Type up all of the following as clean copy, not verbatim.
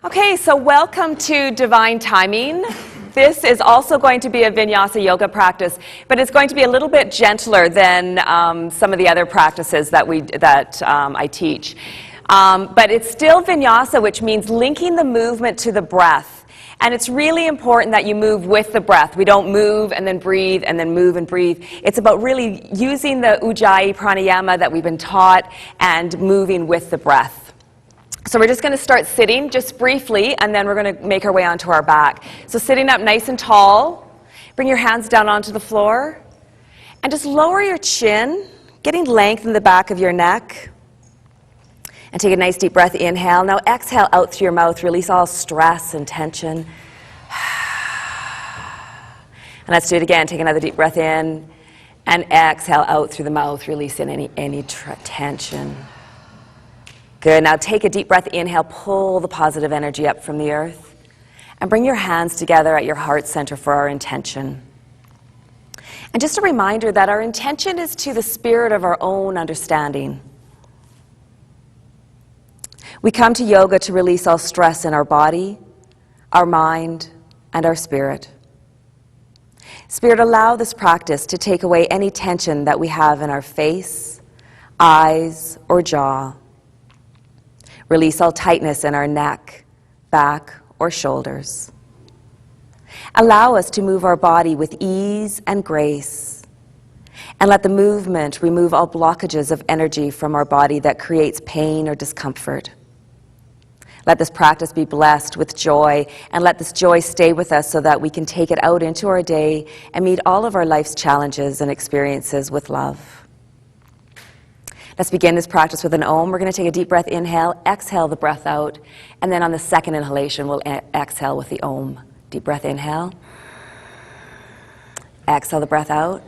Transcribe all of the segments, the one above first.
Okay, so welcome to Divine Timing. This is also going to be a Vinyasa yoga practice, but it's going to be a little bit gentler than some of the other practices that I teach. But it's still Vinyasa, which means linking the movement to the breath. And it's really important that you move with the breath. We don't move and then breathe and then move and breathe. It's about really using the Ujjayi pranayama that we've been taught and moving with the breath. So we're just going to start sitting just briefly, and then we're going to make our way onto our back. So sitting up nice and tall, bring your hands down onto the floor, and just lower your chin, getting length in the back of your neck. And take a nice deep breath, inhale. Now exhale out through your mouth, release all stress and tension. And let's do it again. Take another deep breath in, and exhale out through the mouth, releasing any tension. Good. Now take a deep breath, inhale, pull the positive energy up from the earth, and bring your hands together at your heart center for our intention. And just a reminder that our intention is to the spirit of our own understanding. We come to yoga to release all stress in our body, our mind, and our spirit. Spirit, allow this practice to take away any tension that we have in our face, eyes, or jaw. Release all tightness in our neck, back, or shoulders. Allow us to move our body with ease and grace. And let the movement remove all blockages of energy from our body that creates pain or discomfort. Let this practice be blessed with joy, and let this joy stay with us so that we can take it out into our day and meet all of our life's challenges and experiences with love. Let's begin this practice with an Om. We're going to take a deep breath, inhale, exhale the breath out, and then on the second inhalation, we'll exhale with the Om. Deep breath, inhale. Exhale the breath out.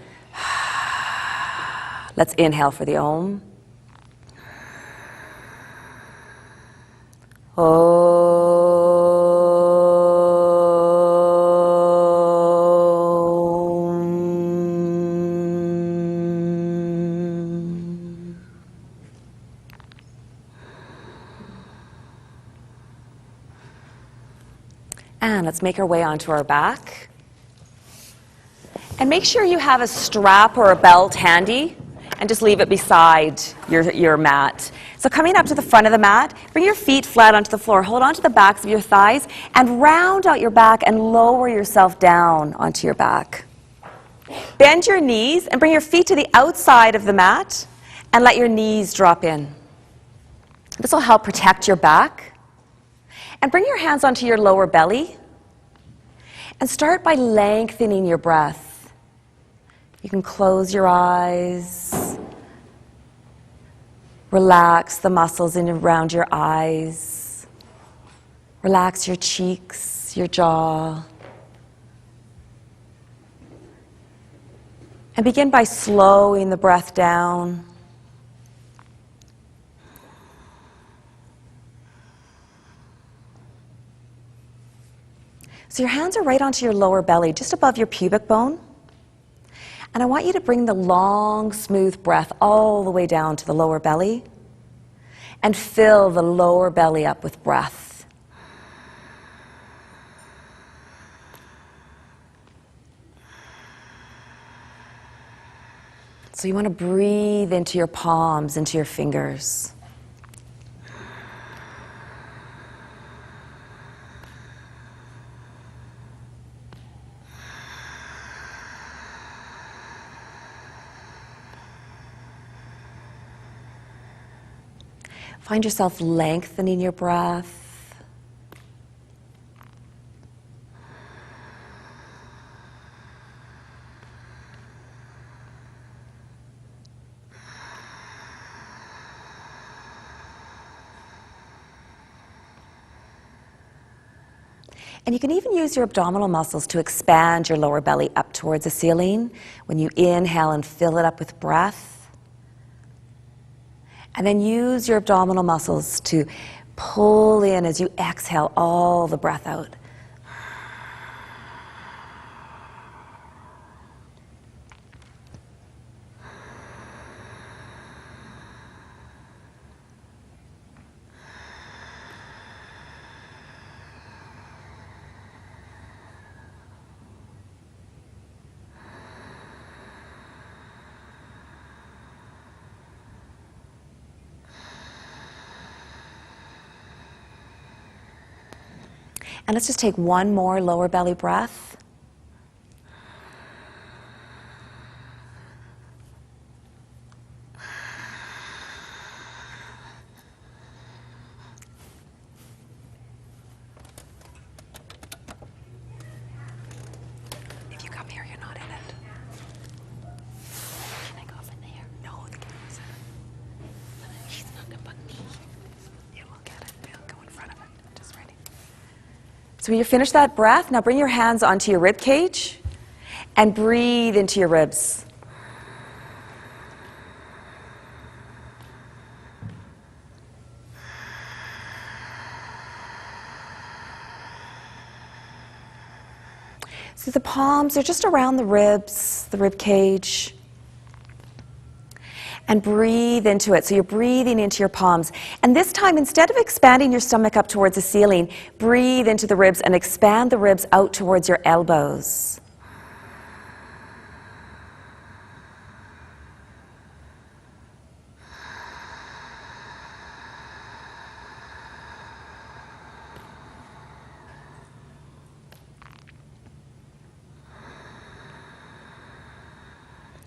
Let's inhale for the Om. And let's make our way onto our back. And make sure you have a strap or a belt handy, and just leave it beside your mat. So coming up to the front of the mat, bring your feet flat onto the floor. Hold onto the backs of your thighs and round out your back and lower yourself down onto your back. Bend your knees and bring your feet to the outside of the mat and let your knees drop in. This will help protect your back. And bring your hands onto your lower belly and start by lengthening your breath. You can close your eyes, relax the muscles in and around your eyes, relax your cheeks, your jaw, and begin by slowing the breath down. So your hands are right onto your lower belly, just above your pubic bone. And I want you to bring the long, smooth breath all the way down to the lower belly and fill the lower belly up with breath. So you want to breathe into your palms, into your fingers. Find yourself lengthening your breath. And you can even use your abdominal muscles to expand your lower belly up towards the ceiling when you inhale and fill it up with breath. And then use your abdominal muscles to pull in as you exhale all the breath out. And let's just take one more lower belly breath. If you come here, you're not in it. Can I go up in there? No, the camera's in. He's not gonna bug me. You will get it. He'll go in front of it. Just ready. So when you finish that breath, now bring your hands onto your rib cage and breathe into your ribs. So the palms are just around the ribs, the rib cage. And breathe into it. So you're breathing into your palms. And this time, instead of expanding your stomach up towards the ceiling, breathe into the ribs and expand the ribs out towards your elbows.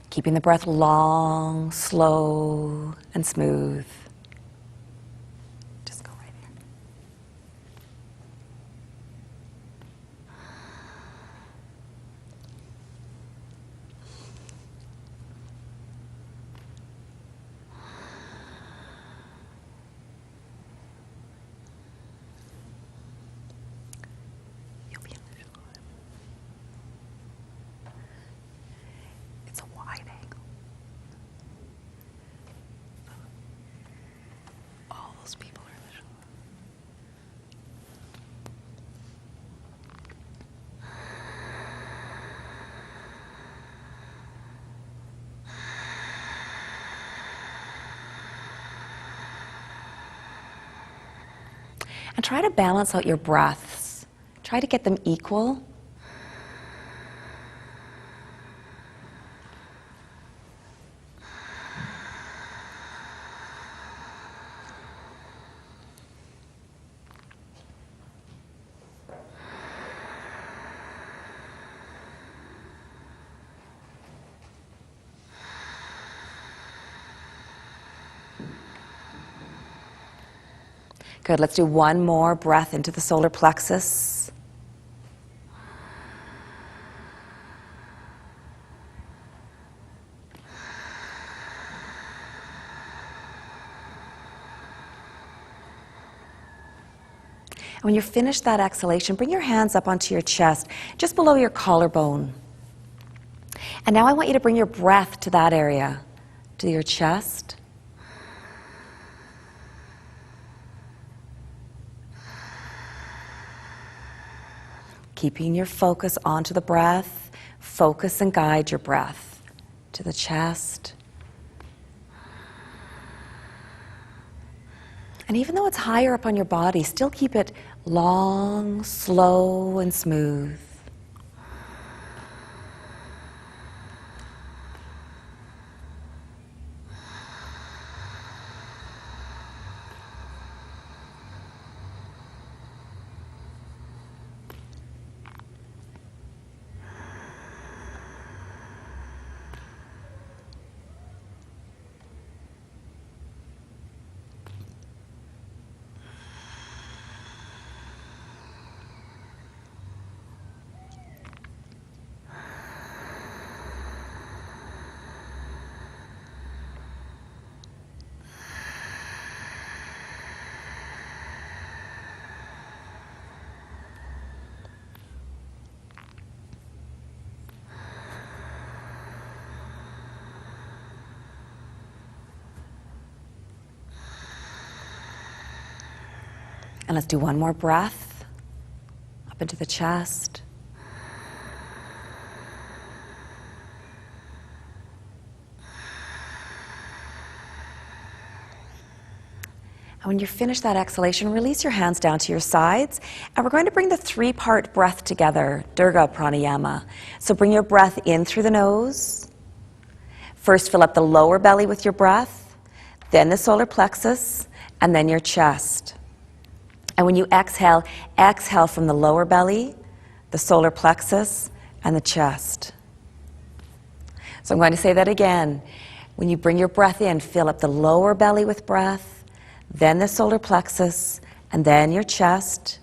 Keeping the breath long, slow, and smooth. Just go right here. You'll be in the shore. It's a wide angle. All those people are in the shore. And try to balance out your breaths. Try to get them equal. Good, let's do one more breath into the solar plexus. And when you're finished that exhalation, bring your hands up onto your chest, just below your collarbone. And now I want you to bring your breath to that area, to your chest. Keeping your focus onto the breath, focus and guide your breath to the chest. And even though it's higher up on your body, still keep it long, slow, and smooth. And let's do one more breath up into the chest. And when you're finished that exhalation, release your hands down to your sides. And we're going to bring the three-part breath together, Dirga Pranayama. So bring your breath in through the nose. First, fill up the lower belly with your breath, then the solar plexus, and then your chest. And when you exhale, exhale from the lower belly, the solar plexus, and the chest. So I'm going to say that again. When you bring your breath in, fill up the lower belly with breath, then the solar plexus, and then your chest.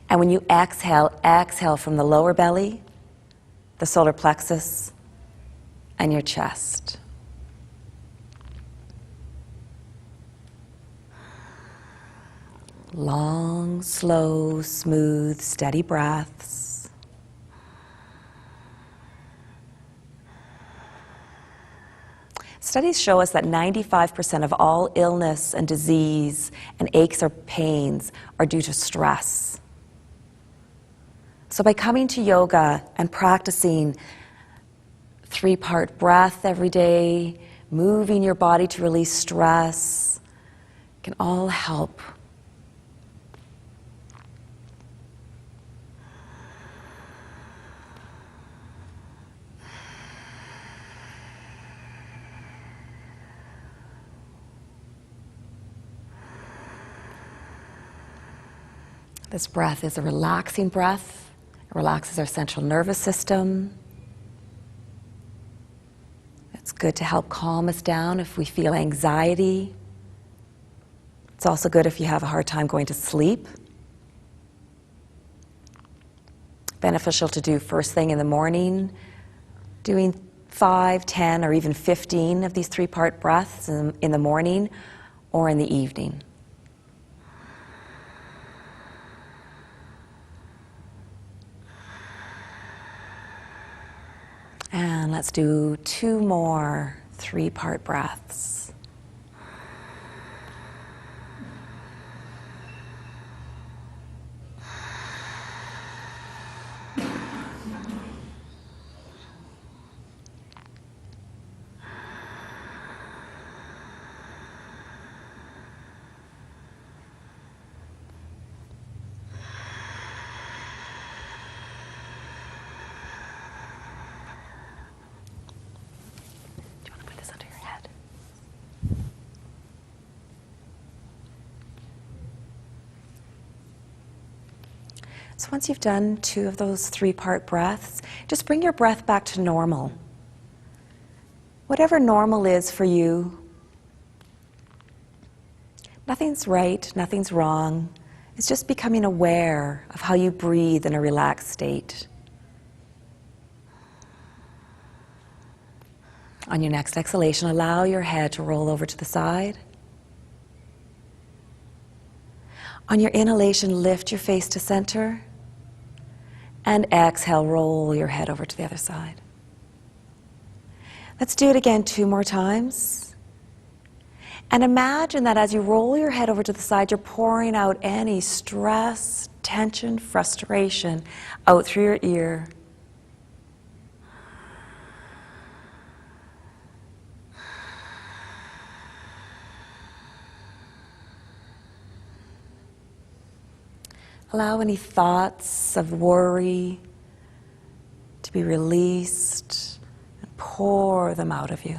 And when you exhale, exhale from the lower belly, the solar plexus, and your chest. Long, slow, smooth, steady breaths. Studies show us that 95% of all illness and disease and aches or pains are due to stress. So by coming to yoga and practicing 3-part breath every day, moving your body to release stress, can all help. This breath is a relaxing breath. It relaxes our central nervous system. It's good to help calm us down if we feel anxiety. It's also good if you have a hard time going to sleep. Beneficial to do first thing in the morning, doing 5, 10, or even 15 of these 3-part breaths in the morning or in the evening. And let's do 2 more 3-part breaths. So once you've done 2 of those 3-part breaths, just bring your breath back to normal. Whatever normal is for you. Nothing's right, nothing's wrong. It's just becoming aware of how you breathe in a relaxed state. On your next exhalation, allow your head to roll over to the side. On your inhalation, lift your face to center. And exhale, roll your head over to the other side. Let's do it again 2 more times. And imagine that as you roll your head over to the side, you're pouring out any stress, tension, frustration out through your ear. Allow any thoughts of worry to be released and pour them out of you.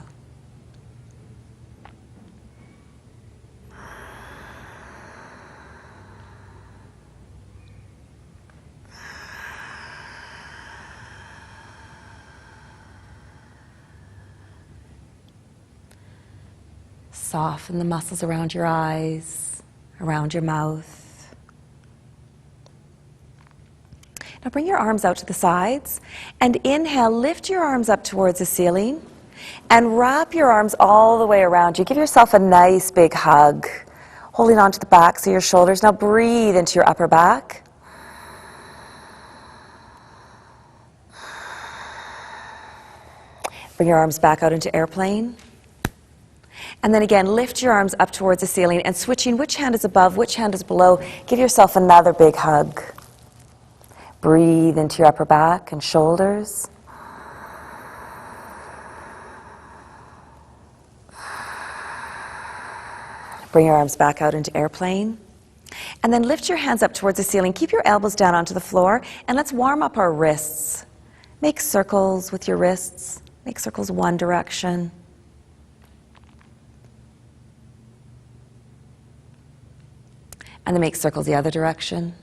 Soften the muscles around your eyes, around your mouth. Now bring your arms out to the sides and inhale, lift your arms up towards the ceiling and wrap your arms all the way around you. Give yourself a nice big hug, holding onto the backs of your shoulders. Now breathe into your upper back. Bring your arms back out into airplane. And then again, lift your arms up towards the ceiling and switching which hand is above, which hand is below. Give yourself another big hug. Breathe into your upper back and shoulders. Bring your arms back out into airplane. And then lift your hands up towards the ceiling. Keep your elbows down onto the floor. And let's warm up our wrists. Make circles with your wrists. Make circles one direction. And then make circles the other direction.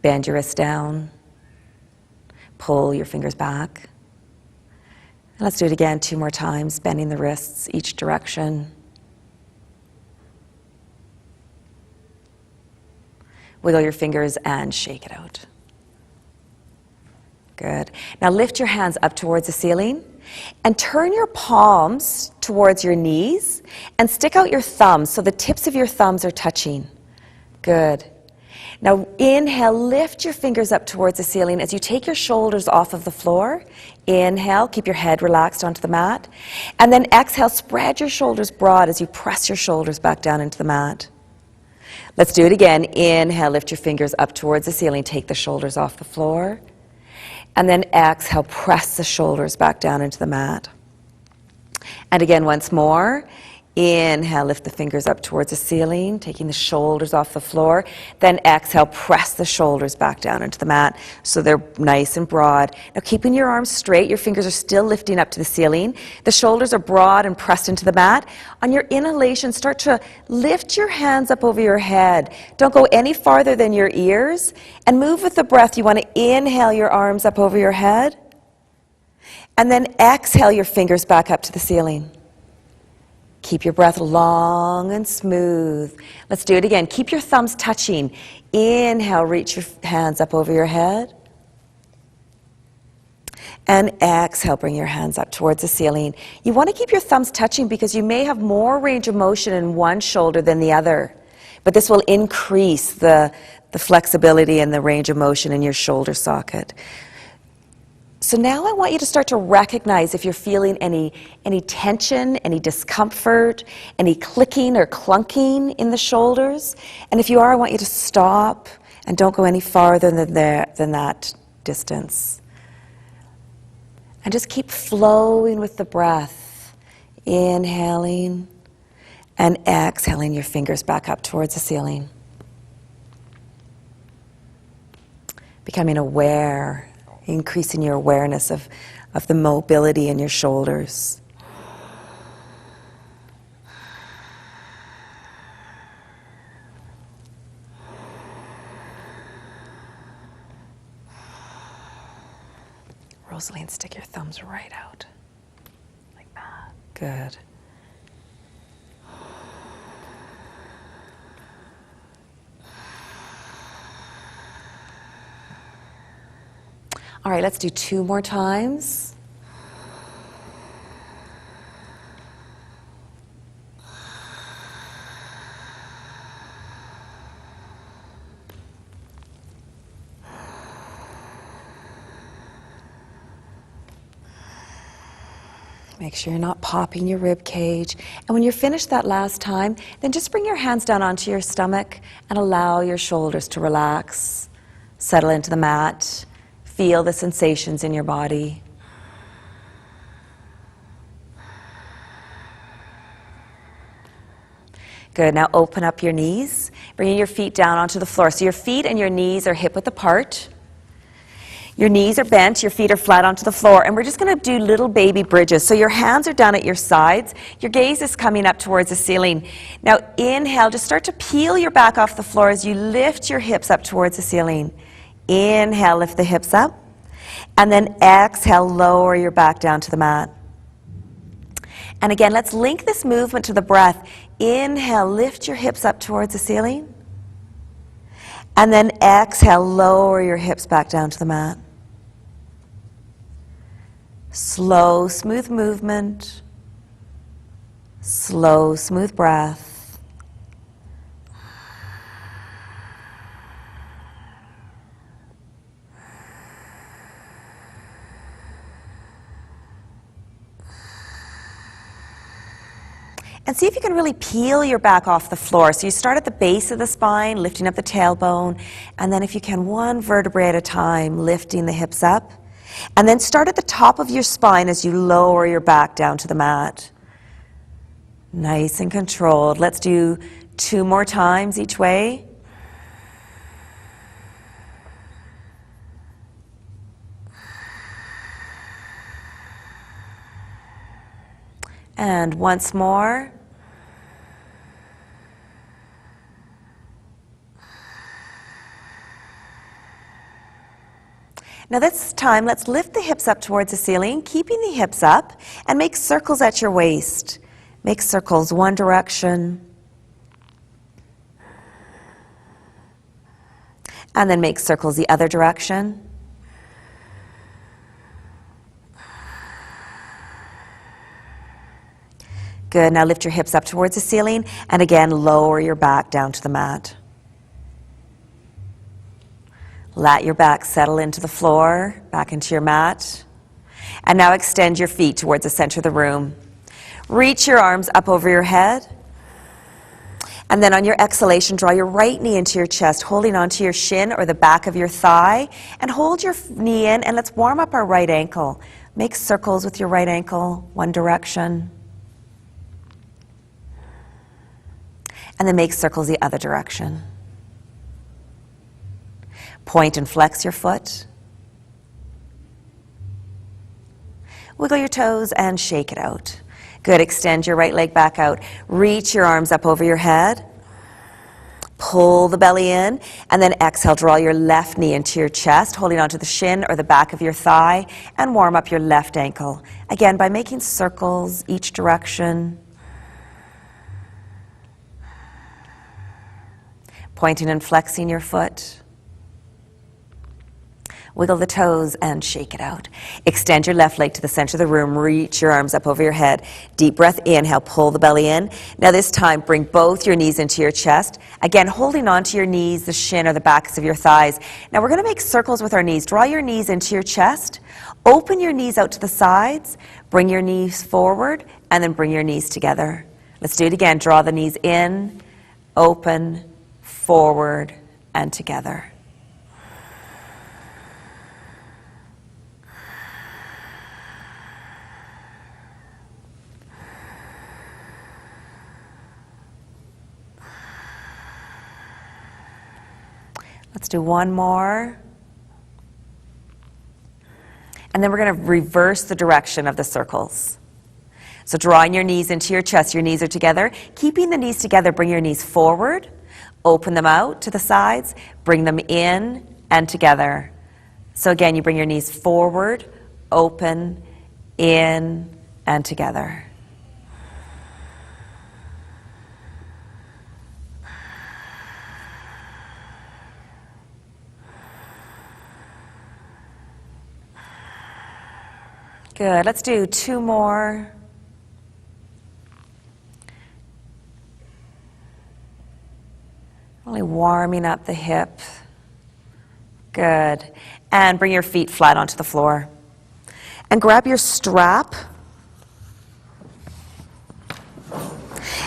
Bend your wrist down. Pull your fingers back. And let's do it again 2 more times, bending the wrists each direction. Wiggle your fingers and shake it out. Good. Now lift your hands up towards the ceiling and turn your palms towards your knees and stick out your thumbs so the tips of your thumbs are touching. Good. Now inhale, lift your fingers up towards the ceiling as you take your shoulders off of the floor. Inhale, keep your head relaxed onto the mat. And then exhale, spread your shoulders broad as you press your shoulders back down into the mat. Let's do it again. Inhale, lift your fingers up towards the ceiling, take the shoulders off the floor. And then exhale, press the shoulders back down into the mat. And again, once more. Inhale, lift the fingers up towards the ceiling, taking the shoulders off the floor. Then exhale, press the shoulders back down into the mat so they're nice and broad. Now keeping your arms straight, your fingers are still lifting up to the ceiling. The shoulders are broad and pressed into the mat. On your inhalation, start to lift your hands up over your head. Don't go any farther than your ears. And move with the breath. You want to inhale your arms up over your head. And then exhale your fingers back up to the ceiling. Keep your breath long and smooth. Let's do it again. Keep your thumbs touching. Inhale, reach your hands up over your head. And exhale, bring your hands up towards the ceiling. You want to keep your thumbs touching because you may have more range of motion in one shoulder than the other. But this will increase the flexibility and the range of motion in your shoulder socket. So now I want you to start to recognize if you're feeling any tension, any discomfort, any clicking or clunking in the shoulders. And if you are, I want you to stop and don't go any farther than that distance. And just keep flowing with the breath. Inhaling and exhaling your fingers back up towards the ceiling. Becoming aware. Increasing your awareness of the mobility in your shoulders. Rosaline, stick your thumbs right out. Like that. Good. All right, let's do 2 more times. Make sure you're not popping your rib cage. And when you're finished that last time, then just bring your hands down onto your stomach and allow your shoulders to relax. Settle into the mat. Feel the sensations in your body. Good, now open up your knees, bringing your feet down onto the floor. So your feet and your knees are hip width apart. Your knees are bent, your feet are flat onto the floor, and we're just going to do little baby bridges. So your hands are down at your sides, your gaze is coming up towards the ceiling. Now inhale, just start to peel your back off the floor as you lift your hips up towards the ceiling. Inhale, lift the hips up, and then exhale, lower your back down to the mat. And again, let's link this movement to the breath. Inhale, lift your hips up towards the ceiling. And then exhale, lower your hips back down to the mat. Slow, smooth movement. Slow, smooth breath. And see if you can really peel your back off the floor. So you start at the base of the spine, lifting up the tailbone, and then if you can, 1 vertebrae at a time, lifting the hips up. And then start at the top of your spine as you lower your back down to the mat. Nice and controlled. Let's do 2 more times each way. And once more. Now this time, let's lift the hips up towards the ceiling, keeping the hips up, and make circles at your waist. Make circles one direction, and then make circles the other direction. Good, now lift your hips up towards the ceiling, and again, lower your back down to the mat. Let your back settle into the floor, back into your mat. And now extend your feet towards the center of the room. Reach your arms up over your head. And then on your exhalation, draw your right knee into your chest, holding onto your shin or the back of your thigh. And hold your knee in, and let's warm up our right ankle. Make circles with your right ankle, one direction. And then make circles the other direction. Point and flex your foot. Wiggle your toes and shake it out. Good, extend your right leg back out. Reach your arms up over your head. Pull the belly in, and then exhale, draw your left knee into your chest, holding onto the shin or the back of your thigh, and warm up your left ankle. Again, by making circles each direction. Pointing and flexing your foot. Wiggle the toes and shake it out. Extend your left leg to the center of the room. Reach your arms up over your head. Deep breath, inhale, pull the belly in. Now this time, bring both your knees into your chest. Again, holding onto your knees, the shin or the backs of your thighs. Now we're going to make circles with our knees. Draw your knees into your chest. Open your knees out to the sides. Bring your knees forward, and then bring your knees together. Let's do it again. Draw the knees in, open, forward, and together. Let's do one more. And then we're going to reverse the direction of the circles. So drawing your knees into your chest, your knees are together. Keeping the knees together, bring your knees forward, open them out to the sides, bring them in and together. So again, you bring your knees forward, open, in, and together. Good. Let's do two more. Really warming up the hip. Good. And bring your feet flat onto the floor. And grab your strap.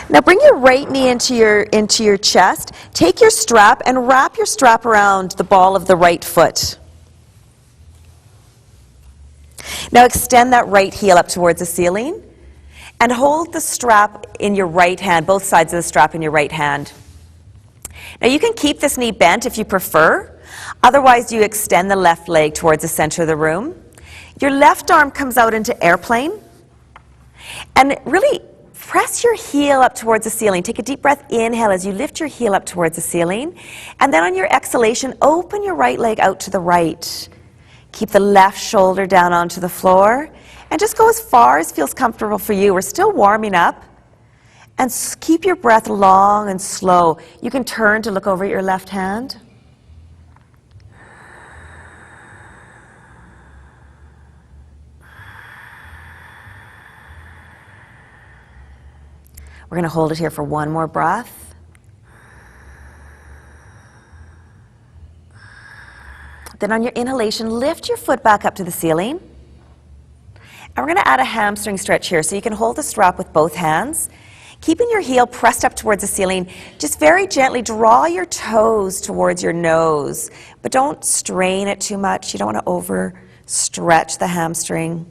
Now bring your right knee into your chest. Take your strap and wrap your strap around the ball of the right foot. Now extend that right heel up towards the ceiling and hold the strap in your right hand, both sides of the strap in your right hand. Now you can keep this knee bent if you prefer. Otherwise, you extend the left leg towards the center of the room. Your left arm comes out into airplane. And really press your heel up towards the ceiling. Take a deep breath, inhale as you lift your heel up towards the ceiling. And then on your exhalation, open your right leg out to the right. Keep the left shoulder down onto the floor. And just go as far as feels comfortable for you. We're still warming up. And keep your breath long and slow. You can turn to look over at your left hand. We're going to hold it here for one more breath. Then on your inhalation, lift your foot back up to the ceiling. And we're going to add a hamstring stretch here. So you can hold the strap with both hands. Keeping your heel pressed up towards the ceiling, just very gently draw your toes towards your nose. But don't strain it too much. You don't want to overstretch the hamstring.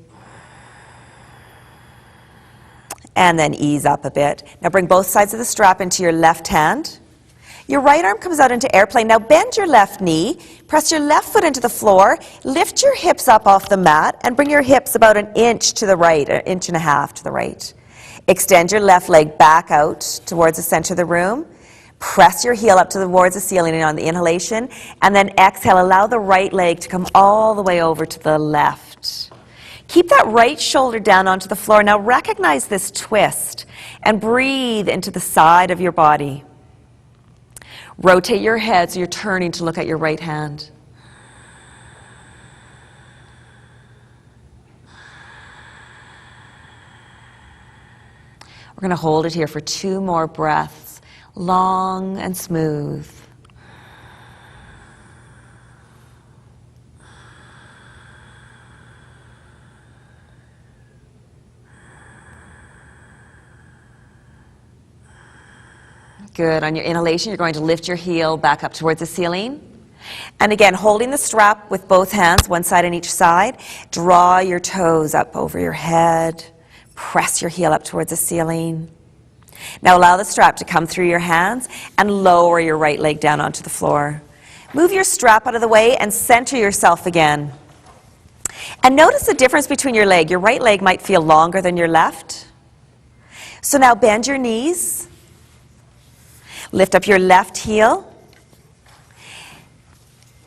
And then ease up a bit. Now bring both sides of the strap into your left hand. Your right arm comes out into airplane. Now bend your left knee, press your left foot into the floor, lift your hips up off the mat, and bring your hips about an inch to the right, an inch and a half to the right. Extend your left leg back out towards the center of the room. Press your heel up towards the ceiling on the inhalation, and then exhale. Allow the right leg to come all the way over to the left. Keep that right shoulder down onto the floor. Now recognize this twist and breathe into the side of your body. Rotate your head so you're turning to look at your right hand. We're going to hold it here for 2 more breaths, long and smooth. Good. On your inhalation, you're going to lift your heel back up towards the ceiling. And again, holding the strap with both hands, one side on each side, draw your toes up over your head. Press your heel up towards the ceiling. Now allow the strap to come through your hands and lower your right leg down onto the floor. Move your strap out of the way and center yourself again. And notice the difference between your leg. Your right leg might feel longer than your left. So now bend your knees. Lift up your left heel.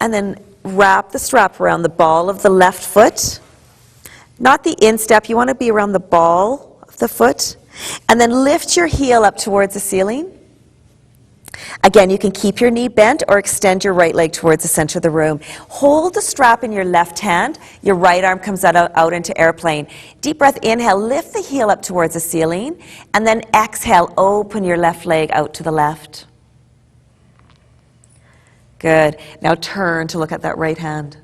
And then wrap the strap around the ball of the left foot. Not the instep, you want to be around the ball of the foot. And then lift your heel up towards the ceiling. Again, you can keep your knee bent or extend your right leg towards the center of the room. Hold the strap in your left hand. Your right arm comes out into airplane. Deep breath, inhale, lift the heel up towards the ceiling. And then exhale, open your left leg out to the left. Good. Now turn to look at that right hand.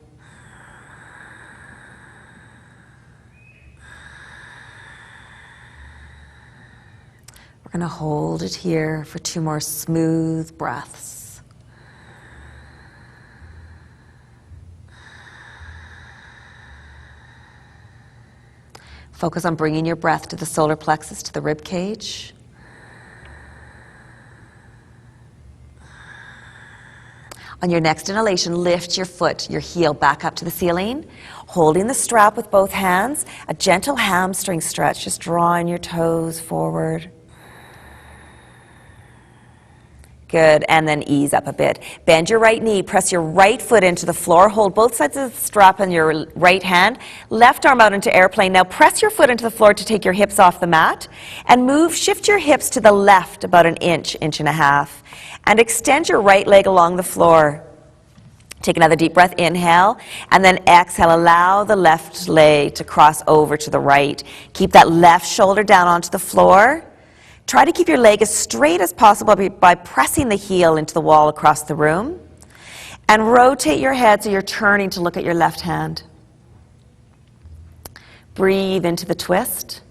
We're going to hold it here for 2 more smooth breaths. Focus on bringing your breath to the solar plexus, to the rib cage. On your next inhalation, lift your foot, your heel back up to the ceiling, holding the strap with both hands, a gentle hamstring stretch, just drawing your toes forward. Good, and then ease up a bit. Bend your right knee, press your right foot into the floor, hold both sides of the strap on your right hand, left arm out into airplane. Now press your foot into the floor to take your hips off the mat, and shift your hips to the left about an inch, inch and a half, and extend your right leg along the floor. Take another deep breath, inhale, and then exhale. Allow the left leg to cross over to the right. Keep that left shoulder down onto the floor. Try to keep your leg as straight as possible by pressing the heel into the wall across the room. And rotate your head so you're turning to look at your left hand. Breathe into the twist.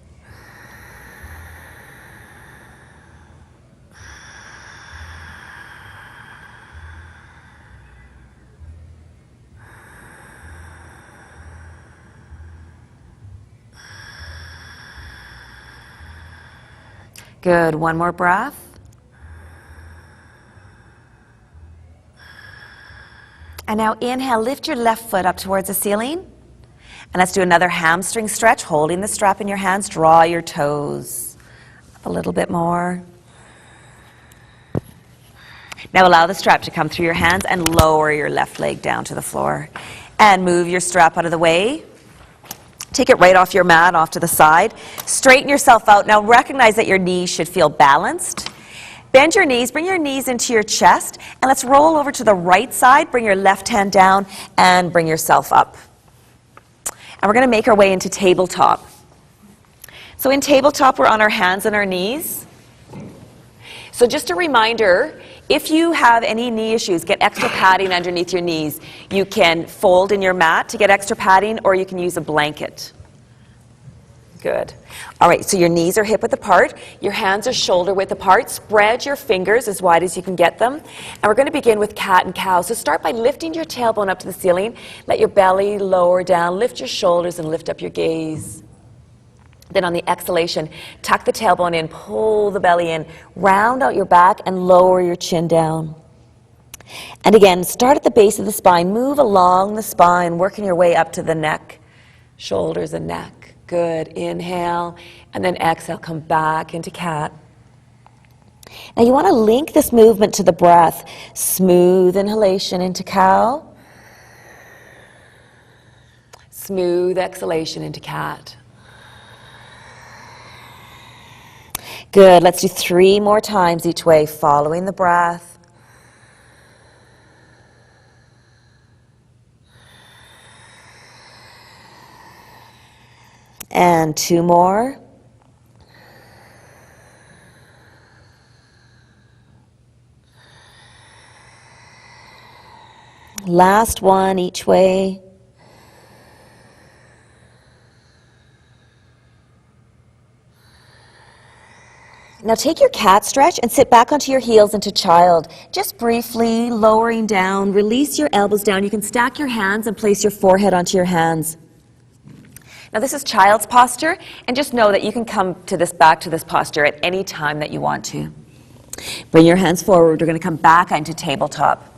Good. 1 more breath. And now inhale, lift your left foot up towards the ceiling. And let's do another hamstring stretch, holding the strap in your hands. Draw your toes up a little bit more. Now allow the strap to come through your hands and lower your left leg down to the floor. And move your strap out of the way. Take it right off your mat, off to the side. Straighten yourself out. Now recognize that your knees should feel balanced. Bend your knees, bring your knees into your chest, and let's roll over to the right side. Bring your left hand down and bring yourself up. And we're going to make our way into tabletop. So in tabletop, we're on our hands and our knees. So just a reminder, if you have any knee issues, get extra padding underneath your knees. You can fold in your mat to get extra padding, or you can use a blanket. Good. All right, so your knees are hip width apart. Your hands are shoulder width apart. Spread your fingers as wide as you can get them. And we're going to begin with cat and cow. So start by lifting your tailbone up to the ceiling. Let your belly lower down. Lift your shoulders and lift up your gaze. Then on the exhalation, tuck the tailbone in, pull the belly in, round out your back and lower your chin down. And again, start at the base of the spine, move along the spine, working your way up to the neck, shoulders and neck. Good, inhale, and then exhale, come back into cat. Now you want to link this movement to the breath. Smooth inhalation into cow. Smooth exhalation into cat. Good. Let's do 3 more times each way, following the breath. And 2 more. Last one each way. Now take your cat stretch and sit back onto your heels into child. Just briefly lowering down, release your elbows down. You can stack your hands and place your forehead onto your hands. Now this is child's posture, and just know that you can come to this, back to this posture at any time that you want to. Bring your hands forward. We're going to come back into tabletop.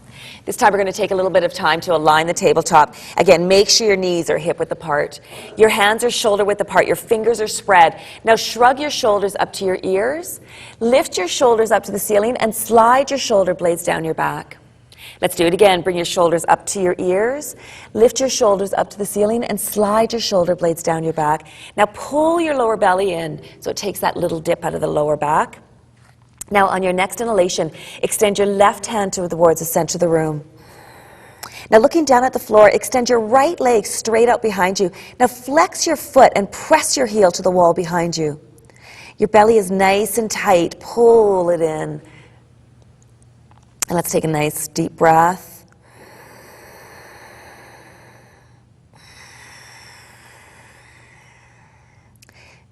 This time we're going to take a little bit of time to align the tabletop. Again, make sure your knees are hip width apart. Your hands are shoulder width apart. Your fingers are spread. Now shrug your shoulders up to your ears. Lift your shoulders up to the ceiling and slide your shoulder blades down your back. Let's do it again. Bring your shoulders up to your ears. Lift your shoulders up to the ceiling and slide your shoulder blades down your back. Now pull your lower belly in so it takes that little dip out of the lower back. Now on your next inhalation, extend your left hand towards the center of the room. Now looking down at the floor, extend your right leg straight out behind you. Now flex your foot and press your heel to the wall behind you. Your belly is nice and tight. Pull it in. And let's take a nice deep breath.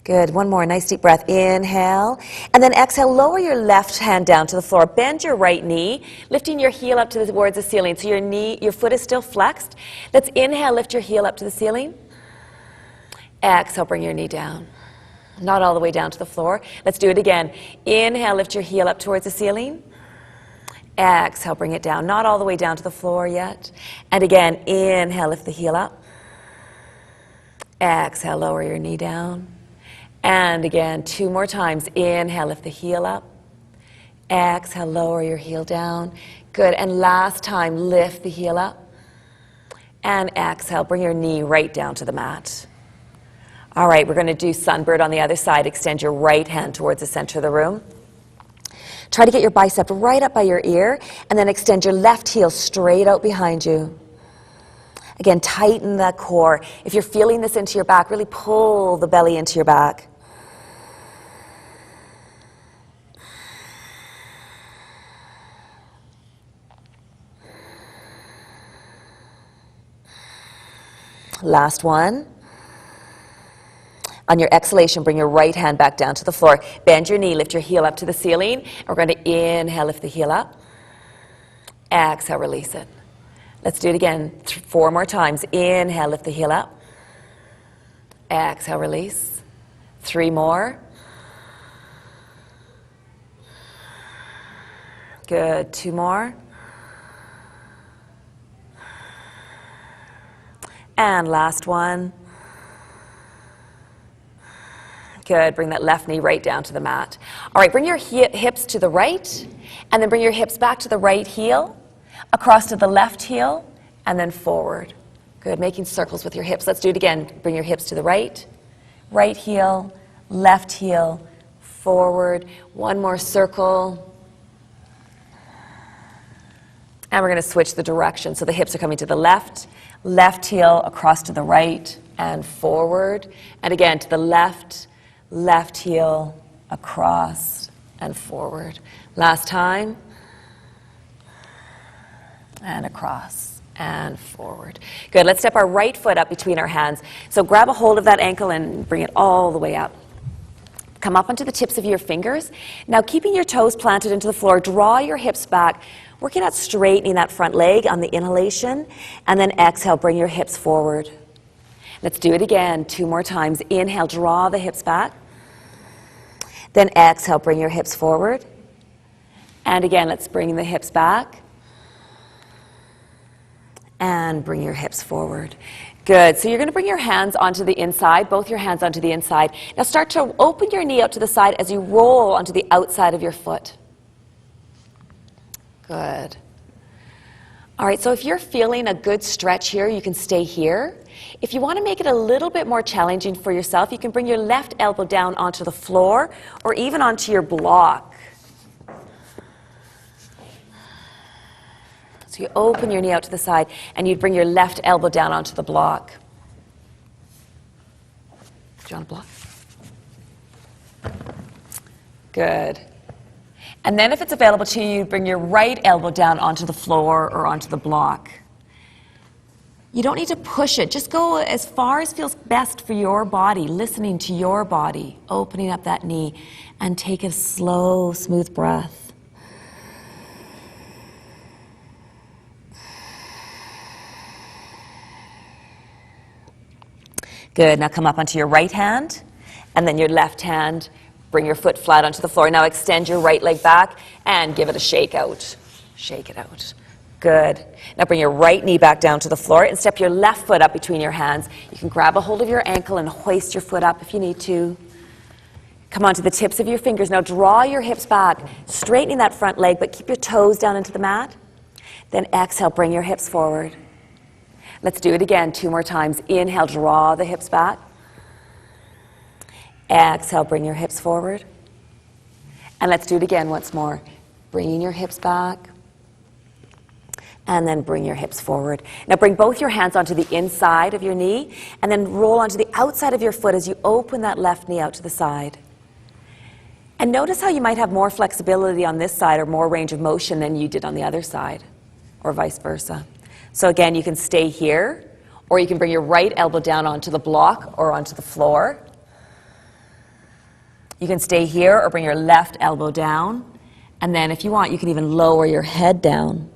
Good. One more. Nice deep breath. Inhale. And then exhale. Lower your left hand down to the floor. Bend your right knee, lifting your heel up towards the ceiling. So your foot is still flexed. Let's inhale. Lift your heel up to the ceiling. Exhale. Bring your knee down. Not all the way down to the floor. Let's do it again. Inhale. Lift your heel up towards the ceiling. Exhale. Bring it down. Not all the way down to the floor yet. And again. Inhale. Lift the heel up. Exhale. Lower your knee down. And again, 2 more times. Inhale, lift the heel up. Exhale, lower your heel down. Good. And last time, lift the heel up. And exhale, bring your knee right down to the mat. All right, we're going to do Sunbird on the other side. Extend your right hand towards the center of the room. Try to get your bicep right up by your ear, and then extend your left heel straight out behind you. Again, tighten that core. If you're feeling this into your back, really pull the belly into your back. Last one. On your exhalation, bring your right hand back down to the floor. Bend your knee, lift your heel up to the ceiling. And we're going to inhale, lift the heel up. Exhale, release it. Let's do it again 4 more times. Inhale, lift the heel up. Exhale, release. 3 more. Good. 2 more. And last one. Good. Bring that left knee right down to the mat. All right, bring your hips to the right, and then bring your hips back to the right heel, across to the left heel, and then forward. Good. Making circles with your hips. Let's do it again. Bring your hips to the right, right heel, left heel, forward. 1 more circle. And we're going to switch the direction. So the hips are coming to the left, left heel, across to the right, and forward. And again, to the left, left heel, across, and forward. Last time. And across, and forward. Good. Let's step our right foot up between our hands. So grab a hold of that ankle and bring it all the way up. Come up onto the tips of your fingers. Now, keeping your toes planted into the floor, draw your hips back, working at straightening that front leg on the inhalation, and then exhale, bring your hips forward. Let's do it again 2 more times. Inhale, draw the hips back. Then exhale, bring your hips forward. And again, let's bring the hips back. And bring your hips forward. Good. So you're going to bring your hands onto the inside, both your hands onto the inside. Now start to open your knee out to the side as you roll onto the outside of your foot. Good. All right, so if you're feeling a good stretch here, you can stay here. If you want to make it a little bit more challenging for yourself, you can bring your left elbow down onto the floor or even onto your block. So you open your knee out to the side and you'd bring your left elbow down onto the block. Do you want a block? Good. And then if it's available to you, bring your right elbow down onto the floor or onto the block. You don't need to push it. Just go as far as feels best for your body, listening to your body, opening up that knee, and take a slow, smooth breath. Good. Now come up onto your right hand, and then your left hand. Bring your foot flat onto the floor. Now extend your right leg back and give it a shake out. Shake it out. Good. Now bring your right knee back down to the floor and step your left foot up between your hands. You can grab a hold of your ankle and hoist your foot up if you need to. Come onto the tips of your fingers. Now draw your hips back, straightening that front leg, but keep your toes down into the mat. Then exhale, bring your hips forward. Let's do it again 2 more times. Inhale, draw the hips back. Exhale, bring your hips forward. And let's do it again once more. Bringing your hips back. And then bring your hips forward. Now bring both your hands onto the inside of your knee and then roll onto the outside of your foot as you open that left knee out to the side. And notice how you might have more flexibility on this side or more range of motion than you did on the other side, or vice versa. So again, you can stay here, or you can bring your right elbow down onto the block or onto the floor. You can stay here or bring your left elbow down. And then if you want, you can even lower your head down.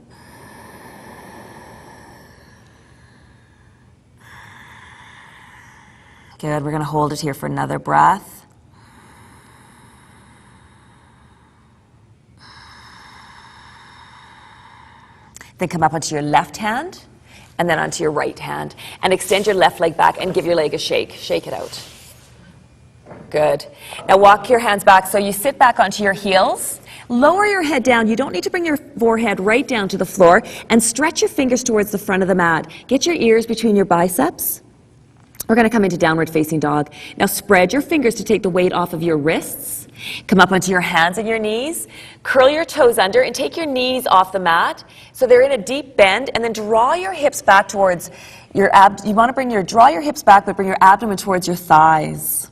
Good. We're going to hold it here for another breath. Then come up onto your left hand and then onto your right hand. And extend your left leg back and give your leg a shake. Shake it out. Good. Now walk your hands back so you sit back onto your heels. Lower your head down. You don't need to bring your forehead right down to the floor. And stretch your fingers towards the front of the mat. Get your ears between your biceps. We're going to come into downward facing dog. Now spread your fingers to take the weight off of your wrists. Come up onto your hands and your knees. Curl your toes under and take your knees off the mat so they're in a deep bend, and then draw your hips back towards your abdomen. You want to draw your hips back, but bring your abdomen towards your thighs.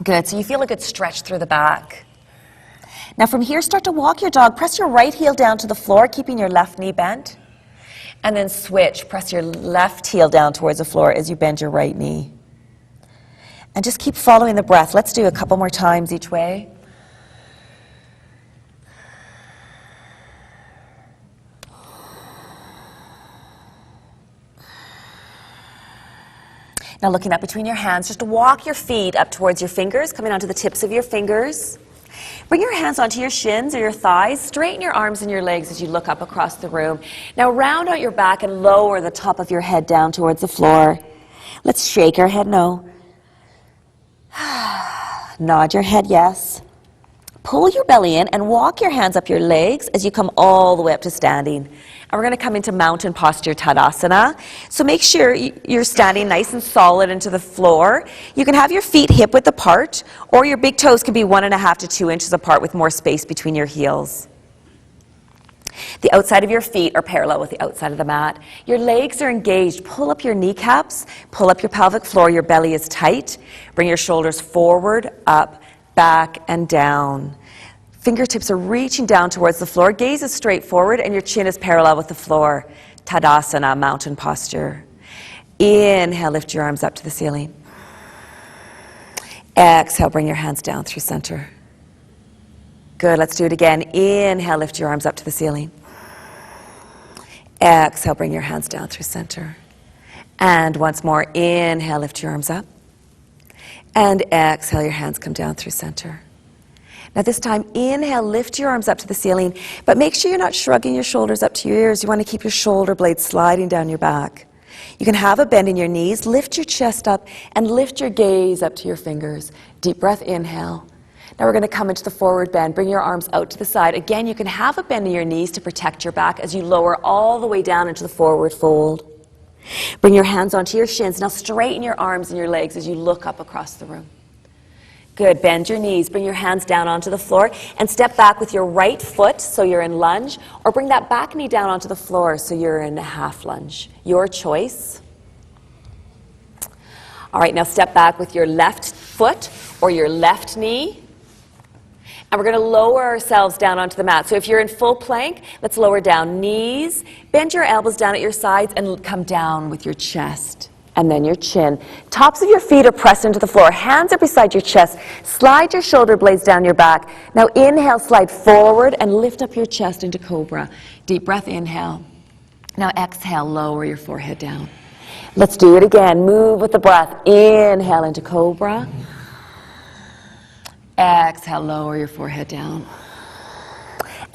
Good. So you feel a good stretch through the back. Now from here, start to walk your dog. Press your right heel down to the floor, keeping your left knee bent. And then switch. Press your left heel down towards the floor as you bend your right knee. And just keep following the breath. Let's do a couple more times each way. Now looking up between your hands, just walk your feet up towards your fingers, coming onto the tips of your fingers. Bring your hands onto your shins or your thighs. Straighten your arms and your legs as you look up across the room. Now round out your back and lower the top of your head down towards the floor. Let's shake our head no. Nod your head yes. Pull your belly in and walk your hands up your legs as you come all the way up to standing. And we're going to come into mountain posture, Tadasana. So make sure you're standing nice and solid into the floor. You can have your feet hip-width apart, or your big toes can be 1.5 to 2 inches apart with more space between your heels. The outside of your feet are parallel with the outside of the mat. Your legs are engaged. Pull up your kneecaps. Pull up your pelvic floor. Your belly is tight. Bring your shoulders forward, up, back, and down. Fingertips are reaching down towards the floor. Gaze is straight forward, and your chin is parallel with the floor. Tadasana, mountain posture. Inhale, lift your arms up to the ceiling. Exhale, bring your hands down through center. Good, let's do it again. Inhale, lift your arms up to the ceiling. Exhale, bring your hands down through center. And once more, inhale, lift your arms up. And exhale, your hands come down through center. Now this time, inhale, lift your arms up to the ceiling, but make sure you're not shrugging your shoulders up to your ears. You want to keep your shoulder blades sliding down your back. You can have a bend in your knees, lift your chest up, and lift your gaze up to your fingers. Deep breath, inhale. Now we're going to come into the forward bend. Bring your arms out to the side. Again, you can have a bend in your knees to protect your back as you lower all the way down into the forward fold. Bring your hands onto your shins. Now straighten your arms and your legs as you look up across the room. Good. Bend your knees. Bring your hands down onto the floor and step back with your right foot so you're in lunge, or bring that back knee down onto the floor so you're in a half lunge. Your choice. All right, now step back with your left foot or your left knee. And we're going to lower ourselves down onto the mat. So if you're in full plank, let's lower down. Knees, bend your elbows down at your sides and come down with your chest. And then your chin. Tops of your feet are pressed into the floor. Hands are beside your chest. Slide your shoulder blades down your back. Now inhale, slide forward and lift up your chest into cobra. Deep breath, inhale. Now exhale, lower your forehead down. Let's do it again. Move with the breath. Inhale into cobra. Exhale, lower your forehead down.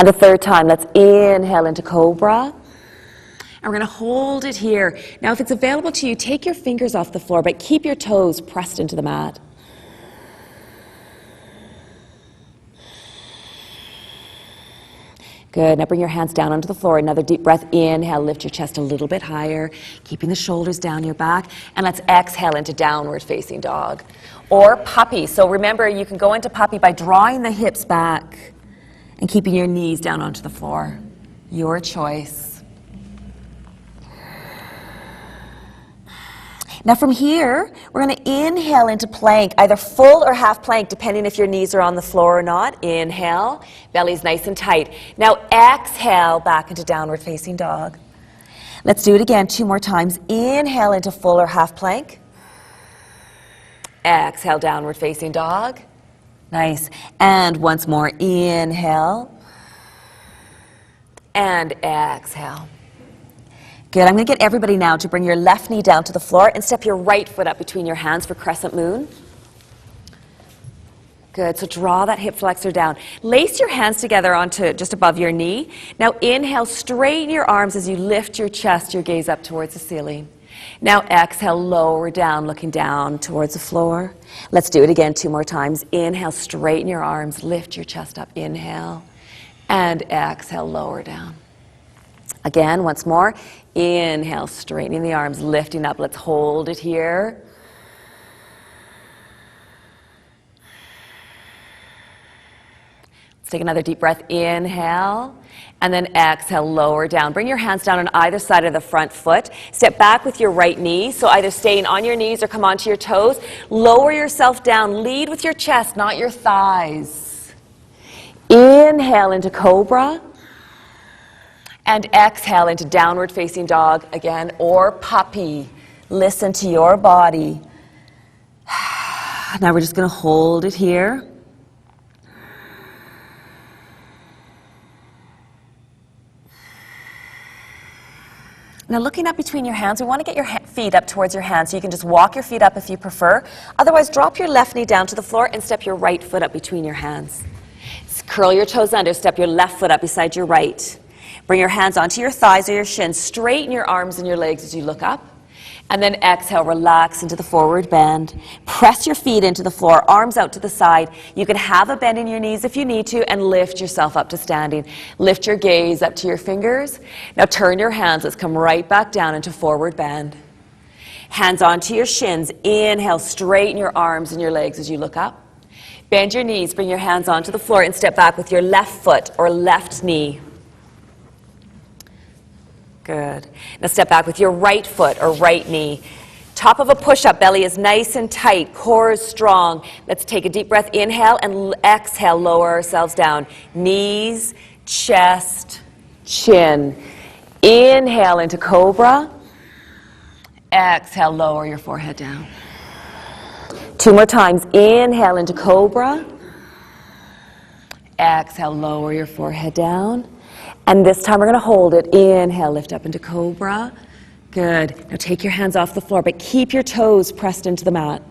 And the third time, let's inhale into cobra. And we're going to hold it here. Now, if it's available to you, take your fingers off the floor, but keep your toes pressed into the mat. Good. Now bring your hands down onto the floor. Another deep breath. Inhale, lift your chest a little bit higher, keeping the shoulders down your back. And let's exhale into downward facing dog or puppy. So remember, you can go into puppy by drawing the hips back and keeping your knees down onto the floor. Your choice. Now from here, we're going to inhale into plank, either full or half plank, depending if your knees are on the floor or not. Inhale, belly's nice and tight. Now exhale back into downward facing dog. Let's do it again 2 more times. Inhale into full or half plank. Exhale, downward facing dog. Nice. And once more, inhale. And exhale. Good. I'm going to get everybody now to bring your left knee down to the floor and step your right foot up between your hands for crescent moon. Good. So draw that hip flexor down. Lace your hands together onto just above your knee. Now inhale, straighten your arms as you lift your chest, your gaze up towards the ceiling. Now exhale, lower down, looking down towards the floor. Let's do it again 2 more times. Inhale, straighten your arms, lift your chest up. Inhale, and exhale, lower down. Again, once more. Inhale, straightening the arms, lifting up. Let's hold it here. Let's take another deep breath. Inhale, and then exhale, lower down. Bring your hands down on either side of the front foot. Step back with your right knee, so either staying on your knees or come onto your toes. Lower yourself down. Lead with your chest, not your thighs. Inhale into cobra. And exhale into downward facing dog again, or puppy. Listen to your body. Now we're just going to hold it here. Now looking up between your hands, we want to get your feet up towards your hands, so you can just walk your feet up if you prefer. Otherwise, drop your left knee down to the floor and step your right foot up between your hands. Curl your toes under, step your left foot up beside your right. Bring your hands onto your thighs or your shins. Straighten your arms and your legs as you look up. And then exhale, relax into the forward bend. Press your feet into the floor, arms out to the side. You can have a bend in your knees if you need to, and lift yourself up to standing. Lift your gaze up to your fingers. Now turn your hands. Let's come right back down into forward bend. Hands onto your shins. Inhale, straighten your arms and your legs as you look up. Bend your knees, bring your hands onto the floor, and step back with your left foot or left knee. Good. Now step back with your right foot or right knee. Top of a push-up, belly is nice and tight, core is strong. Let's take a deep breath. Inhale and exhale, lower ourselves down. Knees, chest, chin. Inhale into cobra. Exhale, lower your forehead down. 2 more times. Inhale into cobra. Exhale, lower your forehead down. And this time we're going to hold it. Inhale, lift up into cobra. Good. Now take your hands off the floor, but keep your toes pressed into the mat.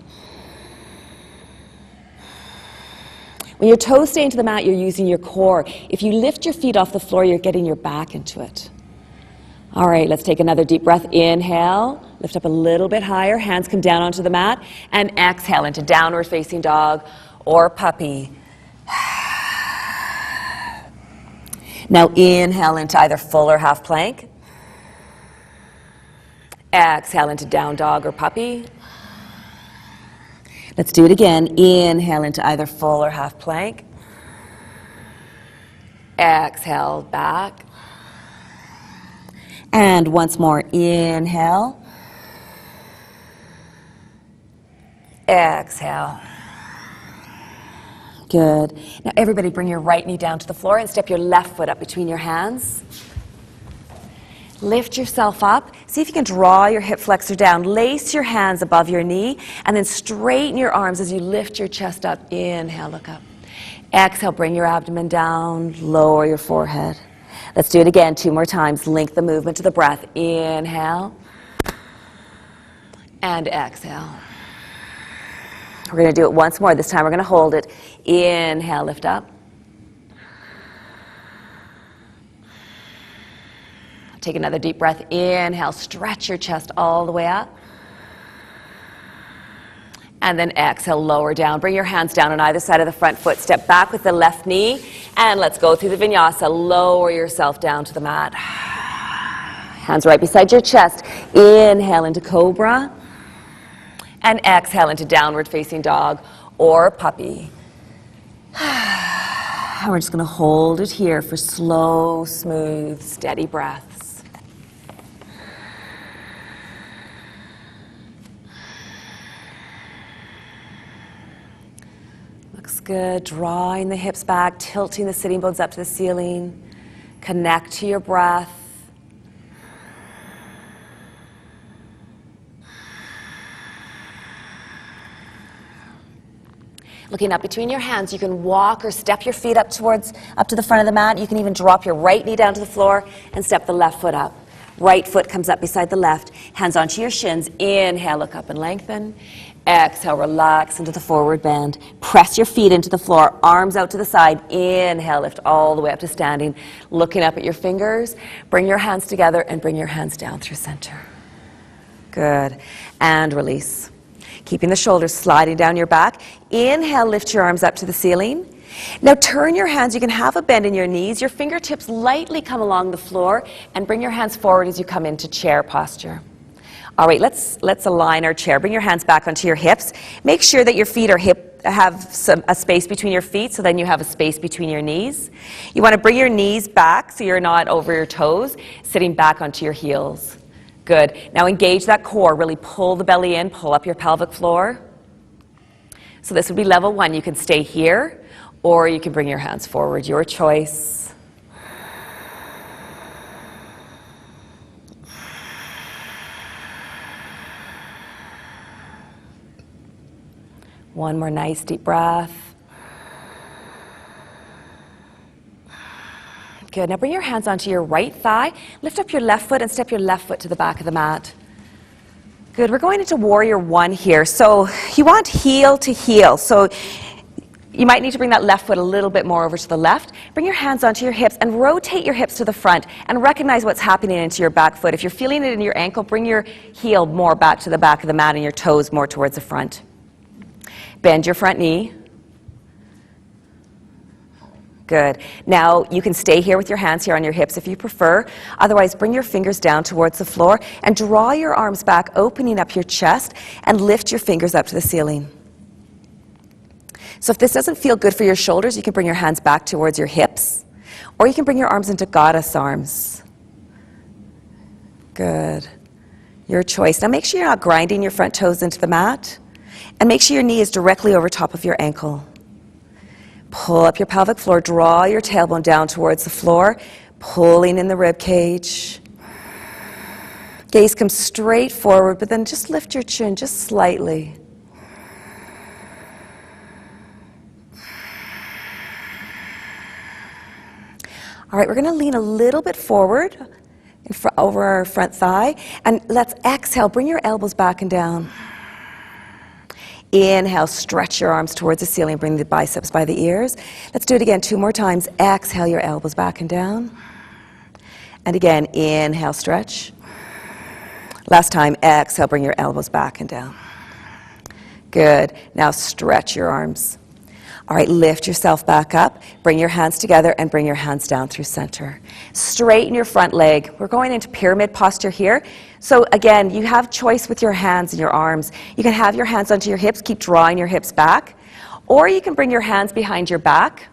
When your toes stay into the mat, you're using your core. If you lift your feet off the floor, you're getting your back into it. All right, let's take another deep breath. Inhale, lift up a little bit higher. Hands come down onto the mat. And exhale into downward facing dog or puppy. Now inhale into either full or half plank. Exhale into down dog or puppy. Let's do it again. Inhale into either full or half plank. Exhale back. And once more, inhale. Exhale. Good. Now everybody bring your right knee down to the floor and step your left foot up between your hands. Lift yourself up. See if you can draw your hip flexor down. Lace your hands above your knee and then straighten your arms as you lift your chest up. Inhale, look up. Exhale, bring your abdomen down, lower your forehead. Let's do it again 2 more times. Link the movement to the breath. Inhale and exhale. We're going to do it once more. This time we're going to hold it. Inhale, lift up. Take another deep breath. Inhale, stretch your chest all the way up. And then exhale, lower down. Bring your hands down on either side of the front foot. Step back with the left knee. And let's go through the vinyasa. Lower yourself down to the mat. Hands right beside your chest. Inhale into cobra. And exhale into downward facing dog or puppy. And we're just going to hold it here for slow, smooth, steady breaths. Looks good. Drawing the hips back, tilting the sitting bones up to the ceiling. Connect to your breath. Looking up between your hands, you can walk or step your feet up to the front of the mat. You can even drop your right knee down to the floor and step the left foot up. Right foot comes up beside the left. Hands onto your shins. Inhale, look up and lengthen. Exhale, relax into the forward bend. Press your feet into the floor, arms out to the side. Inhale, lift all the way up to standing. Looking up at your fingers. Bring your hands together and bring your hands down through center. Good. And release. Keeping the shoulders sliding down your back. Inhale, lift your arms up to the ceiling. Now turn your hands. You can have a bend in your knees. Your fingertips lightly come along the floor and bring your hands forward as you come into chair posture. All right, let's align our chair. Bring your hands back onto your hips. Make sure that your feet are have a space between your feet, so then you have a space between your knees. You want to bring your knees back so you're not over your toes, sitting back onto your heels. Good. Now engage that core. Really pull the belly in, pull up your pelvic floor. So this would be level 1. You can stay here, or you can bring your hands forward. Your choice. One more nice deep breath. Good. Now bring your hands onto your right thigh. Lift up your left foot and step your left foot to the back of the mat. Good. We're going into warrior 1 here. So you want heel to heel. So you might need to bring that left foot a little bit more over to the left. Bring your hands onto your hips and rotate your hips to the front and recognize what's happening into your back foot. If you're feeling it in your ankle, bring your heel more back to the back of the mat and your toes more towards the front. Bend your front knee. Good. Now you can stay here with your hands here on your hips if you prefer. Otherwise, bring your fingers down towards the floor and draw your arms back, opening up your chest, and lift your fingers up to the ceiling. So if this doesn't feel good for your shoulders, you can bring your hands back towards your hips, or you can bring your arms into goddess arms. Good. Your choice. Now make sure you're not grinding your front toes into the mat, and make sure your knee is directly over top of your ankle. Pull up your pelvic floor, draw your tailbone down towards the floor, pulling in the rib cage. Gaze comes straight forward, but then just lift your chin just slightly. All right, we're going to lean a little bit forward over our front thigh, and let's exhale. Bring your elbows back and down. Inhale, stretch your arms towards the ceiling, bring the biceps by the ears. Let's do it again 2 more times. Exhale, your elbows back and down. And again, inhale, stretch. Last time, exhale, bring your elbows back and down. Good. Now stretch your arms. All right, lift yourself back up. Bring your hands together and bring your hands down through center. Straighten your front leg. We're going into pyramid posture here. So again, you have choice with your hands and your arms. You can have your hands onto your hips, keep drawing your hips back. Or you can bring your hands behind your back.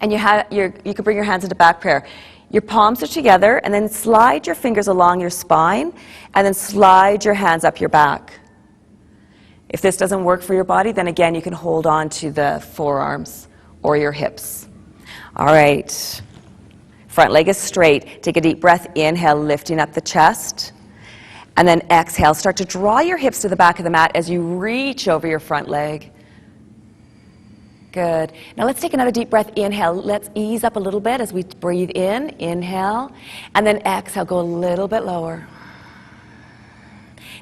And you can bring your hands into back prayer. Your palms are together, and then slide your fingers along your spine, and then slide your hands up your back. If this doesn't work for your body, then again, you can hold on to the forearms or your hips. All right. Front leg is straight. Take a deep breath. Inhale, lifting up the chest. And then exhale. Start to draw your hips to the back of the mat as you reach over your front leg. Good. Now let's take another deep breath. Inhale. Let's ease up a little bit as we breathe in. Inhale. And then exhale. Go a little bit lower.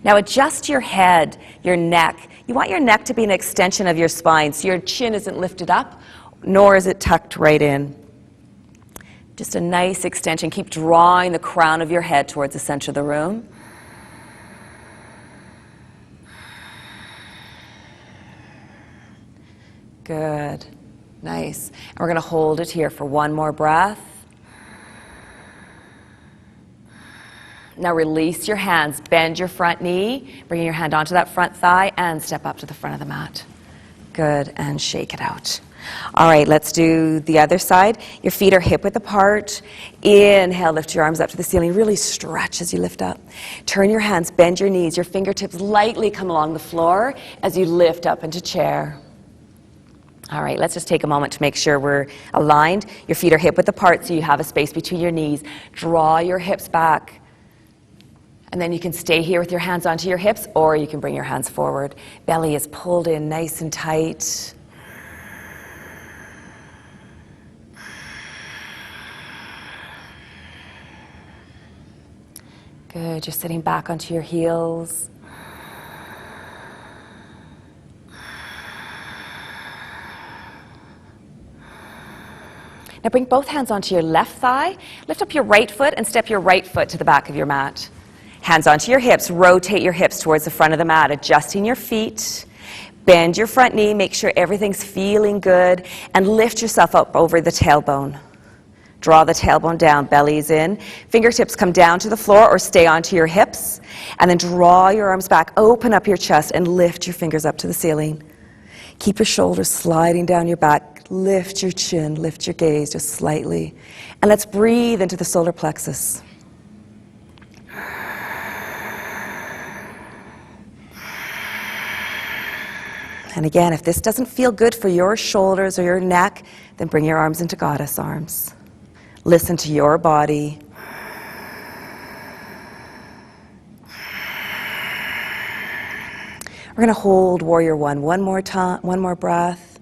Now adjust your head, your neck. You want your neck to be an extension of your spine, so your chin isn't lifted up, nor is it tucked right in. Just a nice extension. Keep drawing the crown of your head towards the center of the room. Good. Nice. And we're going to hold it here for one more breath. Now release your hands, bend your front knee, bring your hand onto that front thigh, and step up to the front of the mat. Good, and shake it out. All right, let's do the other side. Your feet are hip-width apart. Inhale, lift your arms up to the ceiling. Really stretch as you lift up. Turn your hands, bend your knees. Your fingertips lightly come along the floor as you lift up into chair. All right, let's just take a moment to make sure we're aligned. Your feet are hip-width apart, so you have a space between your knees. Draw your hips back. And then you can stay here with your hands onto your hips, or you can bring your hands forward. Belly is pulled in nice and tight. Good, you're sitting back onto your heels. Now bring both hands onto your left thigh. Lift up your right foot and step your right foot to the back of your mat. Hands onto your hips, rotate your hips towards the front of the mat, adjusting your feet. Bend your front knee, make sure everything's feeling good, and lift yourself up over the tailbone. Draw the tailbone down, belly's in. Fingertips come down to the floor or stay onto your hips, and then draw your arms back, open up your chest, and lift your fingers up to the ceiling. Keep your shoulders sliding down your back, lift your chin, lift your gaze just slightly. And let's breathe into the solar plexus. And again, if this doesn't feel good for your shoulders or your neck, then bring your arms into goddess arms. Listen to your body. We're going to hold warrior one more time, one more breath.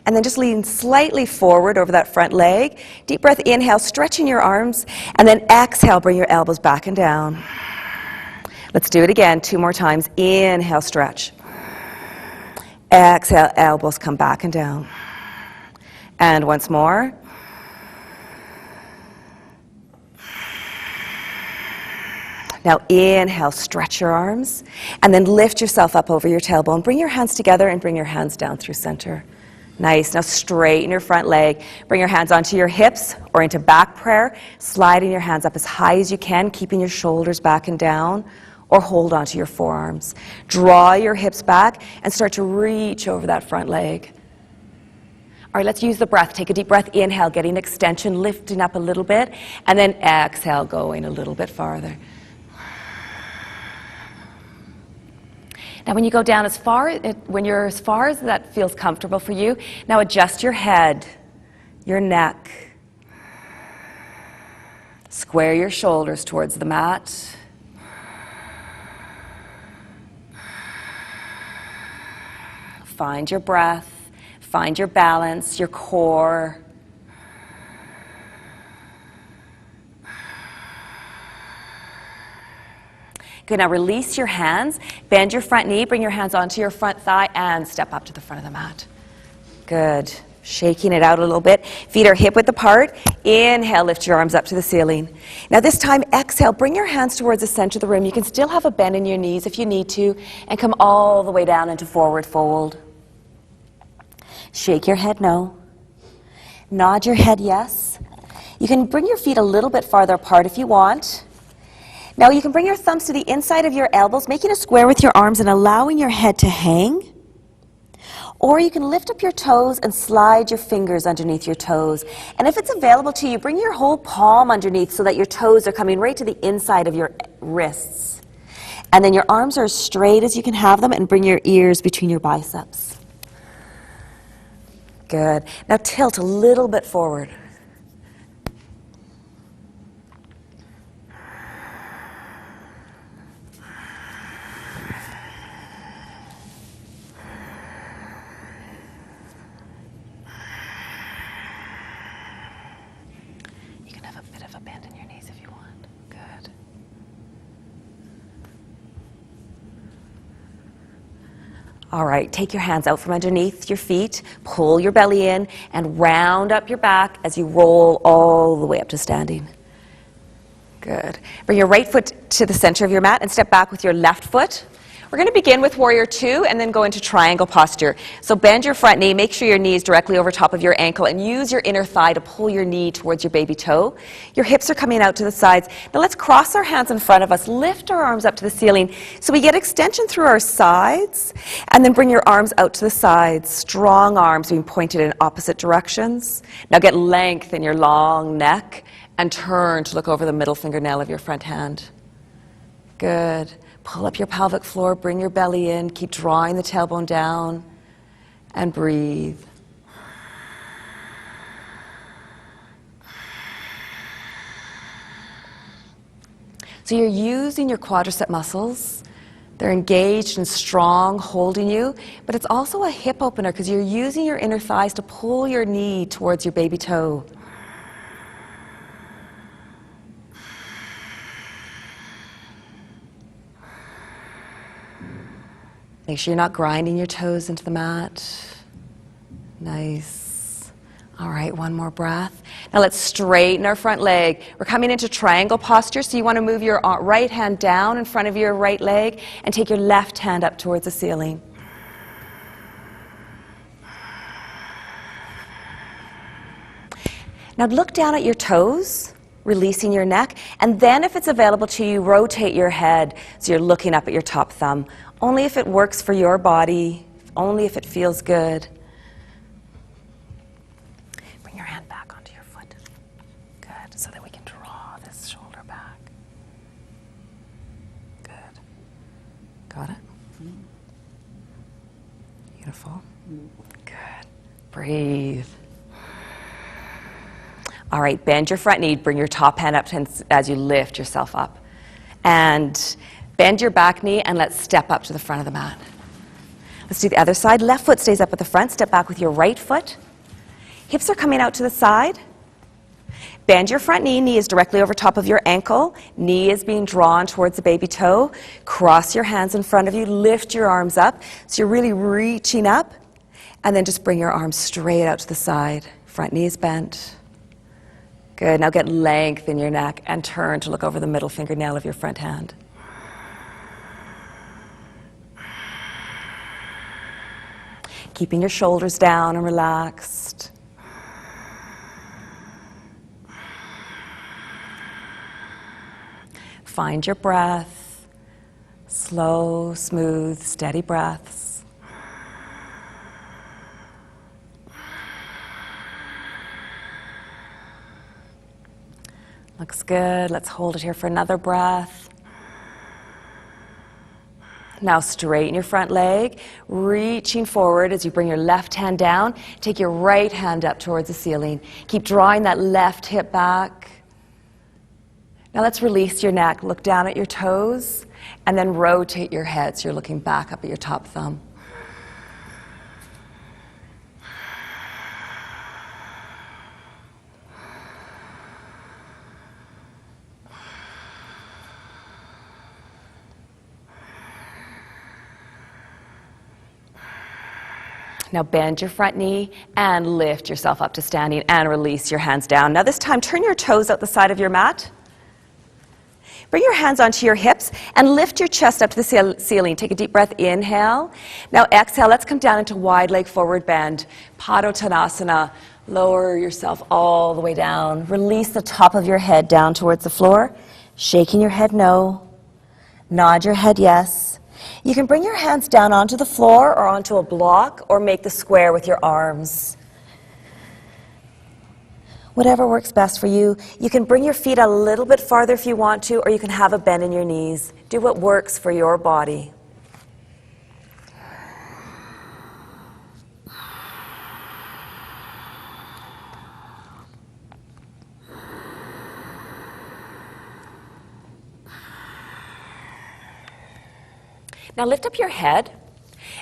And then just lean slightly forward over that front leg. Deep breath, inhale, stretching your arms. And then exhale, bring your elbows back and down. Let's do it again, 2 more times. Inhale, stretch. Exhale, elbows come back and down. And once more. Now inhale, stretch your arms, and then lift yourself up over your tailbone. Bring your hands together and bring your hands down through center. Nice. Now straighten your front leg. Bring your hands onto your hips or into back prayer, sliding your hands up as high as you can, keeping your shoulders back and down. Or hold onto your forearms. Draw your hips back and start to reach over that front leg. All right, let's use the breath. Take a deep breath. Inhale, getting extension, lifting up a little bit. And then exhale, going a little bit farther. Now when you go down when you're as far as that feels comfortable for you, now adjust your head, your neck. Square your shoulders towards the mat. Find your breath, find your balance, your core. Good, now release your hands, bend your front knee, bring your hands onto your front thigh, and step up to the front of the mat. Good, shaking it out a little bit. Feet are hip-width apart. Inhale, lift your arms up to the ceiling. Now this time, exhale, bring your hands towards the center of the room. You can still have a bend in your knees if you need to, and come all the way down into forward fold. Shake your head no. Nod your head yes. You can bring your feet a little bit farther apart if you want. Now you can bring your thumbs to the inside of your elbows, making a square with your arms and allowing your head to hang. Or you can lift up your toes and slide your fingers underneath your toes. And if it's available to you, bring your whole palm underneath so that your toes are coming right to the inside of your wrists. And then your arms are as straight as you can have them, and bring your ears between your biceps. Good. Now tilt a little bit forward. You can have a bit of a bend in your knees if you want. Good. All right, take your hands out from underneath your feet, pull your belly in, and round up your back as you roll all the way up to standing. Good. Bring your right foot to the center of your mat and step back with your left foot. We're going to begin with Warrior Two and then go into triangle posture. So bend your front knee, make sure your knee is directly over top of your ankle, and use your inner thigh to pull your knee towards your baby toe. Your hips are coming out to the sides. Now let's cross our hands in front of us, lift our arms up to the ceiling so we get extension through our sides, and then bring your arms out to the sides, strong arms being pointed in opposite directions. Now get length in your long neck and turn to look over the middle fingernail of your front hand. Good. Pull up your pelvic floor, bring your belly in, keep drawing the tailbone down, and breathe. So you're using your quadricep muscles. They're engaged and strong, holding you, but it's also a hip opener because you're using your inner thighs to pull your knee towards your baby toe. Make sure you're not grinding your toes into the mat. Nice. All right, one more breath. Now let's straighten our front leg. We're coming into triangle posture, so you want to move your right hand down in front of your right leg and take your left hand up towards the ceiling. Now look down at your toes, releasing your neck, and then if it's available to you, rotate your head so you're looking up at your top thumb. Only if it works for your body, only if it feels good. Bring your hand back onto your foot. Good, so that we can draw this shoulder back. Good. Got it? Beautiful. Good. Breathe. All right, bend your front knee, bring your top hand up as you lift yourself up. And bend your back knee and let's step up to the front of the mat. Let's do the other side. Left foot stays up at the front. Step back with your right foot. Hips are coming out to the side. Bend your front knee. Knee is directly over top of your ankle. Knee is being drawn towards the baby toe. Cross your hands in front of you. Lift your arms up. So you're really reaching up. And then just bring your arms straight out to the side. Front knee is bent. Good. Now get length in your neck and turn to look over the middle fingernail of your front hand. Keeping your shoulders down and relaxed. Find your breath. Slow, smooth, steady breaths. Looks good. Let's hold it here for another breath. Now straighten your front leg, reaching forward as you bring your left hand down. Take your right hand up towards the ceiling. Keep drawing that left hip back. Now let's release your neck. Look down at your toes and then rotate your head so you're looking back up at your top thumb. Now bend your front knee and lift yourself up to standing and release your hands down. Now this time turn your toes out the side of your mat. Bring your hands onto your hips and lift your chest up to the ceiling. Take a deep breath, inhale. Now exhale, let's come down into wide leg forward bend. Padottanasana. Lower yourself all the way down. Release the top of your head down towards the floor. Shaking your head no. Nod your head yes. You can bring your hands down onto the floor or onto a block or make the square with your arms. Whatever works best for you. You can bring your feet a little bit farther if you want to, or you can have a bend in your knees. Do what works for your body. Now lift up your head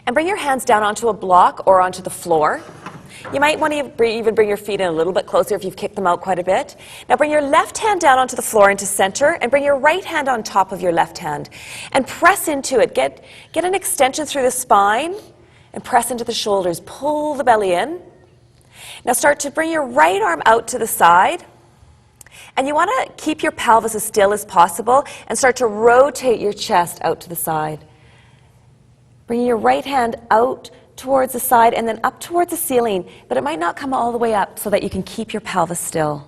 and bring your hands down onto a block or onto the floor. You might want to even bring your feet in a little bit closer if you've kicked them out quite a bit. Now bring your left hand down onto the floor into center and bring your right hand on top of your left hand and press into it. Get an extension through the spine and press into the shoulders. Pull the belly in. Now start to bring your right arm out to the side. And you want to keep your pelvis as still as possible and start to rotate your chest out to the side. Bringing your right hand out towards the side and then up towards the ceiling, but it might not come all the way up so that you can keep your pelvis still.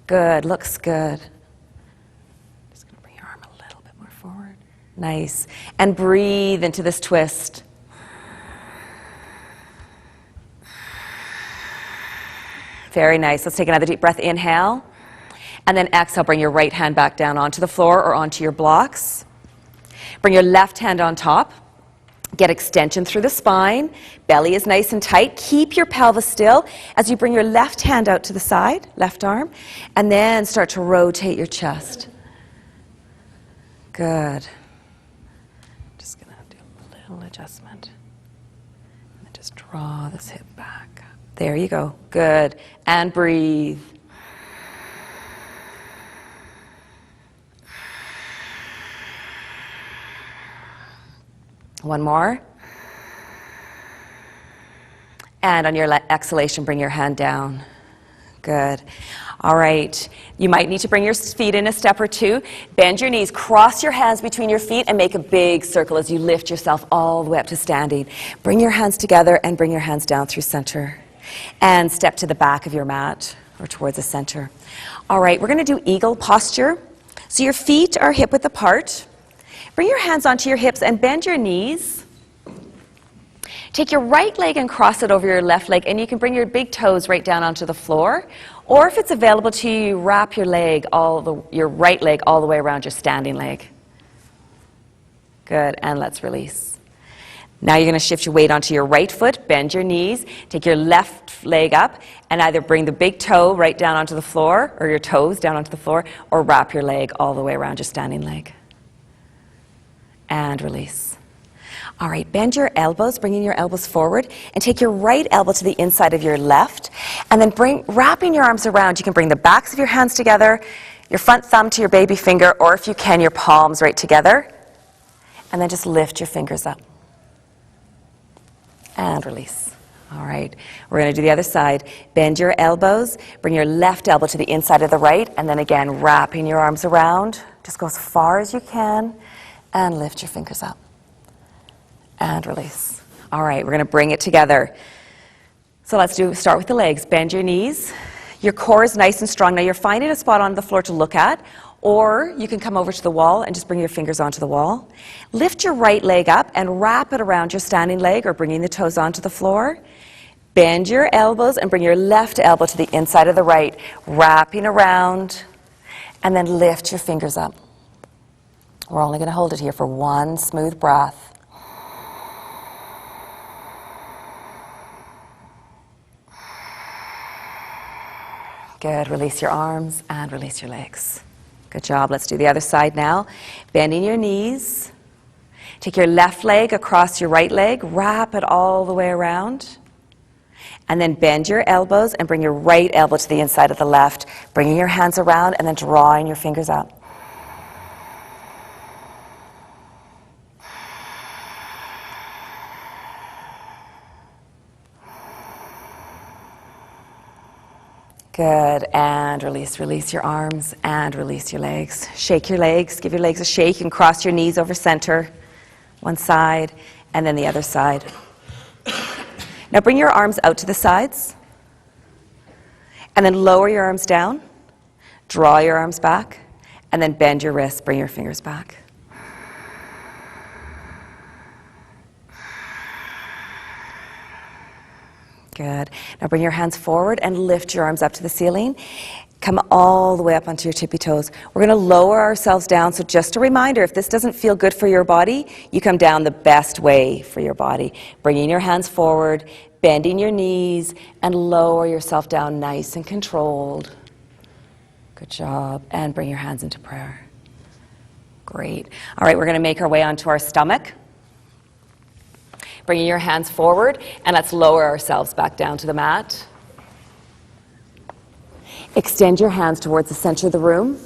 Good, looks good. Just going to bring your arm a little bit more forward. Nice. And breathe into this twist. Very nice. Let's take another deep breath. Inhale. And then exhale, bring your right hand back down onto the floor or onto your blocks. Bring your left hand on top. Get extension through the spine. Belly is nice and tight. Keep your pelvis still as you bring your left hand out to the side, left arm, and then start to rotate your chest. Good. Just going to do a little adjustment. And just draw this hip back. There you go. Good. And breathe. One more. And on your exhalation, bring your hand down. Good. All right. You might need to bring your feet in a step or two. Bend your knees. Cross your hands between your feet and make a big circle as you lift yourself all the way up to standing. Bring your hands together and bring your hands down through center. And step to the back of your mat or towards the center. All right. We're going to do eagle posture. So your feet are hip width apart. Bring your hands onto your hips and bend your knees. Take your right leg and cross it over your left leg, and you can bring your big toes right down onto the floor. Or if it's available to you, wrap your your right leg all the way around your standing leg. Good, and let's release. Now you're going to shift your weight onto your right foot, bend your knees, take your left leg up, and either bring the big toe right down onto the floor, or your toes down onto the floor, or wrap your leg all the way around your standing leg. And release. All right, bend your elbows, bringing your elbows forward, and take your right elbow to the inside of your left, and then wrapping your arms around. You can bring the backs of your hands together, your front thumb to your baby finger, or if you can, your palms right together, and then just lift your fingers up. And release. All right, we're going to do the other side. Bend your elbows, bring your left elbow to the inside of the right, and then again, wrapping your arms around. Just go as far as you can. And lift your fingers up. And release. All right, we're going to bring it together. So let's start with the legs. Bend your knees. Your core is nice and strong. Now you're finding a spot on the floor to look at, or you can come over to the wall and just bring your fingers onto the wall. Lift your right leg up and wrap it around your standing leg or bringing the toes onto the floor. Bend your elbows and bring your left elbow to the inside of the right, wrapping around, and then lift your fingers up. We're only going to hold it here for one smooth breath. Good. Release your arms and release your legs. Good job. Let's do the other side now. Bending your knees. Take your left leg across your right leg. Wrap it all the way around. And then bend your elbows and bring your right elbow to the inside of the left. Bringing your hands around and then drawing your fingers up. Good, and release, release your arms, and release your legs. Shake your legs, give your legs a shake, and cross your knees over center, one side, and then the other side. Now bring your arms out to the sides, and then lower your arms down, draw your arms back, and then bend your wrists, bring your fingers back. Good. Now bring your hands forward and lift your arms up to the ceiling. Come all the way up onto your tippy toes. We're going to lower ourselves down, so just a reminder, if this doesn't feel good for your body, you come down the best way for your body. Bringing your hands forward, bending your knees, and lower yourself down nice and controlled. Good job. And bring your hands into prayer. Great. All right, we're going to make our way onto our stomach. Bringing your hands forward, and let's lower ourselves back down to the mat. Extend your hands towards the center of the room.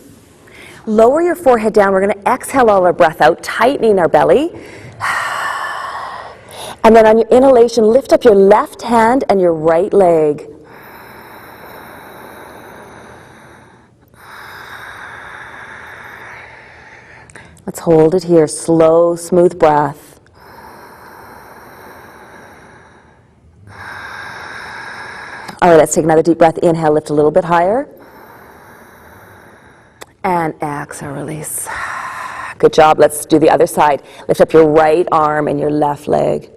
Lower your forehead down. We're going to exhale all our breath out, tightening our belly. And then on your inhalation, lift up your left hand and your right leg. Let's hold it here. Slow, smooth breath. All right, let's take another deep breath. Inhale, lift a little bit higher. And exhale, release. Good job. Let's do the other side. Lift up your right arm and your left leg.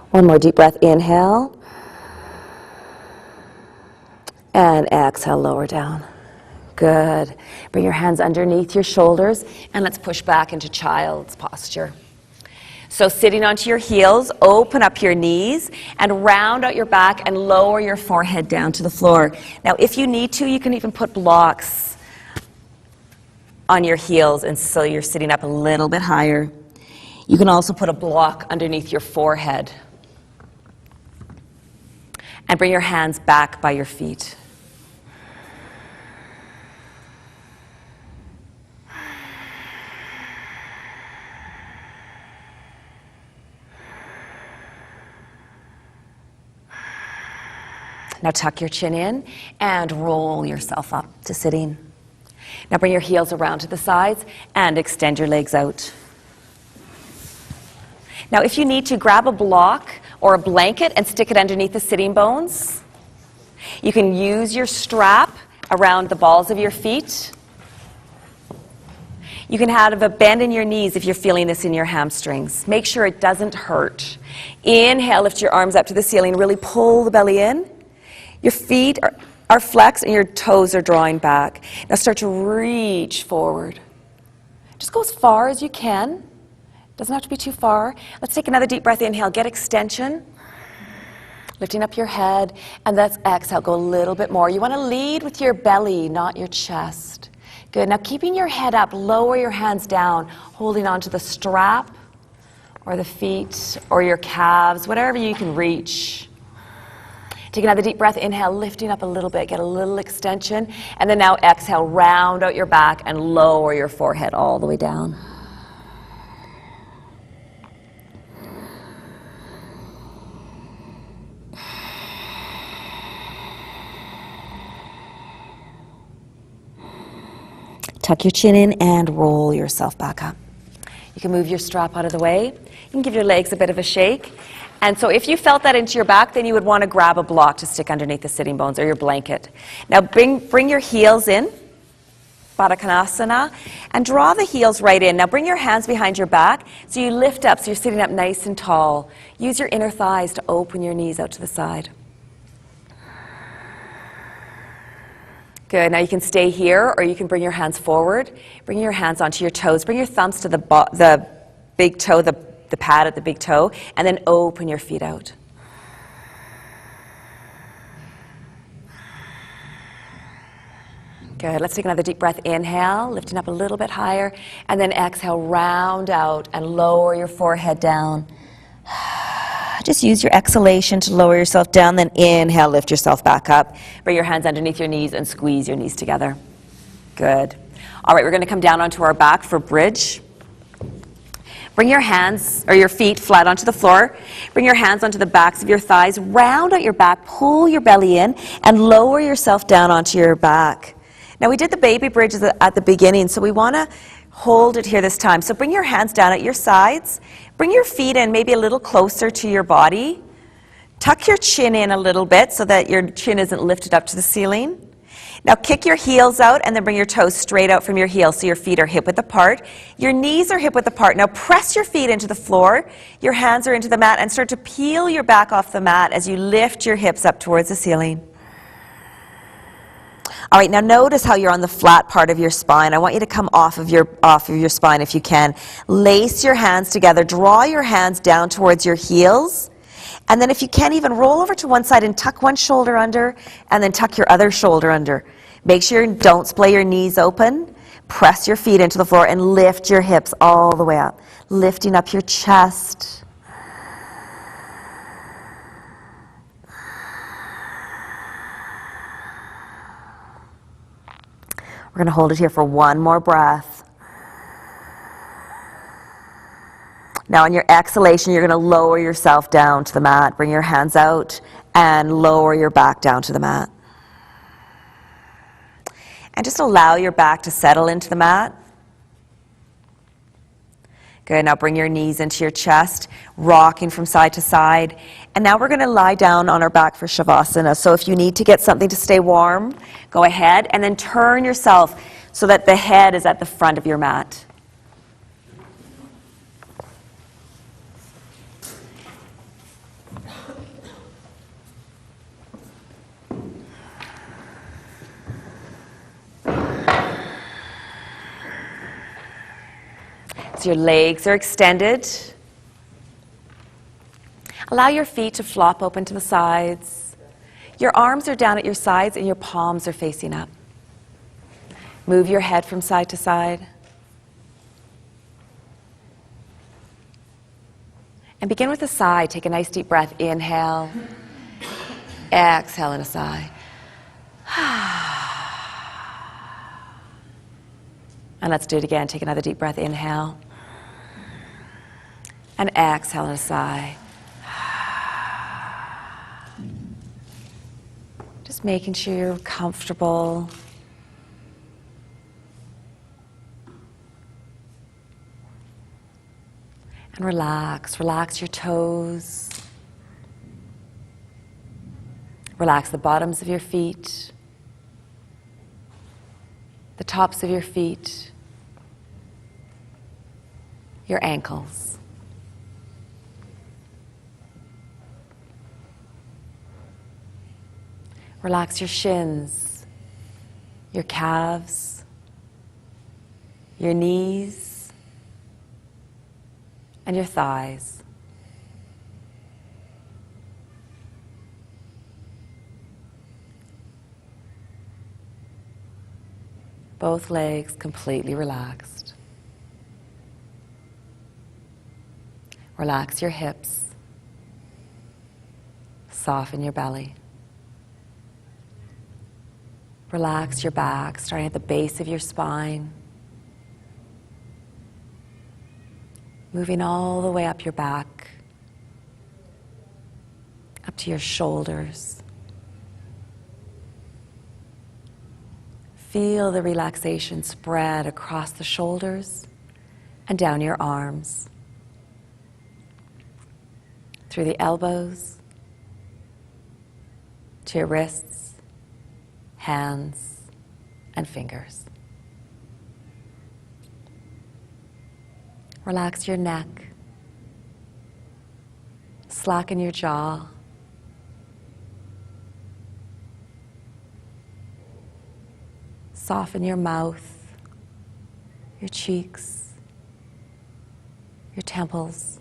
One more deep breath. Inhale. And exhale, lower down. Good. Bring your hands underneath your shoulders, and let's push back into child's posture. So sitting onto your heels, open up your knees, and round out your back and lower your forehead down to the floor. Now, if you need to, you can even put blocks on your heels, and so you're sitting up a little bit higher. You can also put a block underneath your forehead. And bring your hands back by your feet. Now tuck your chin in and roll yourself up to sitting. Now bring your heels around to the sides and extend your legs out. Now if you need to, grab a block or a blanket and stick it underneath the sitting bones. You can use your strap around the balls of your feet. You can have a bend in your knees if you're feeling this in your hamstrings. Make sure it doesn't hurt. Inhale, lift your arms up to the ceiling. Really pull the belly in. Your feet are flexed and your toes are drawing back. Now start to reach forward. Just go as far as you can. Doesn't have to be too far. Let's take another deep breath. Inhale, get extension. Lifting up your head, and let's exhale, go a little bit more. You want to lead with your belly, not your chest. Good. Now keeping your head up, lower your hands down, holding onto the strap or the feet or your calves, whatever you can reach. Take another deep breath. Inhale, lifting up a little bit, get a little extension. And then now exhale, round out your back and lower your forehead all the way down. Tuck your chin in and roll yourself back up. You can move your strap out of the way. You can give your legs a bit of a shake. And so if you felt that into your back, then you would want to grab a block to stick underneath the sitting bones or your blanket. Now bring your heels in, Baddha Konasana, and draw the heels right in. Now bring your hands behind your back so you lift up, so you're sitting up nice and tall. Use your inner thighs to open your knees out to the side. Good. Now you can stay here, or you can bring your hands forward. Bring your hands onto your toes. Bring your thumbs to the big toe, the pad at the big toe, and then open your feet out. Good. Let's take another deep breath. Inhale, lifting up a little bit higher, and then exhale, round out and lower your forehead down. Just use your exhalation to lower yourself down, then inhale, lift yourself back up. Bring your hands underneath your knees and squeeze your knees together. Good. All right, we're going to come down onto our back for bridge. Bring your hands or your feet flat onto the floor. Bring your hands onto the backs of your thighs. Round out your back, pull your belly in, and lower yourself down onto your back. Now, we did the baby bridge at the beginning, so we want to hold it here this time. So bring your hands down at your sides. Bring your feet in maybe a little closer to your body. Tuck your chin in a little bit so that your chin isn't lifted up to the ceiling. Now kick your heels out and then bring your toes straight out from your heels so your feet are hip-width apart. Your knees are hip-width apart. Now press your feet into the floor. Your hands are into the mat and start to peel your back off the mat as you lift your hips up towards the ceiling. All right, now notice how you're on the flat part of your spine. I want you to come off of your spine if you can. Lace your hands together. Draw your hands down towards your heels. And then if you can, even roll over to one side and tuck one shoulder under and then tuck your other shoulder under. Make sure you don't splay your knees open. Press your feet into the floor and lift your hips all the way up. Lifting up your chest. We're going to hold it here for one more breath. Now on your exhalation, you're going to lower yourself down to the mat. Bring your hands out and lower your back down to the mat. And just allow your back to settle into the mat. Good, now bring your knees into your chest, rocking from side to side. And now we're going to lie down on our back for Shavasana. So if you need to get something to stay warm, go ahead and then turn yourself so that the head is at the front of your mat. So your legs are extended. Allow your feet to flop open to the sides. Your arms are down at your sides and your palms are facing up. Move your head from side to side. And begin with a sigh. Take a nice deep breath. Inhale. Exhale and a sigh. And let's do it again. Take another deep breath. Inhale. And exhale and a sigh. Just making sure you're comfortable. And relax. Relax your toes. Relax the bottoms of your feet. The tops of your feet. Your ankles. Relax your shins, your calves, your knees, and your thighs. Both legs completely relaxed. Relax your hips. Soften your belly. Relax your back, starting at the base of your spine. Moving all the way up your back, up to your shoulders. Feel the relaxation spread across the shoulders and down your arms, through the elbows, to your wrists, hands, and fingers. Relax your neck. Slacken your jaw. Soften your mouth, your cheeks, your temples.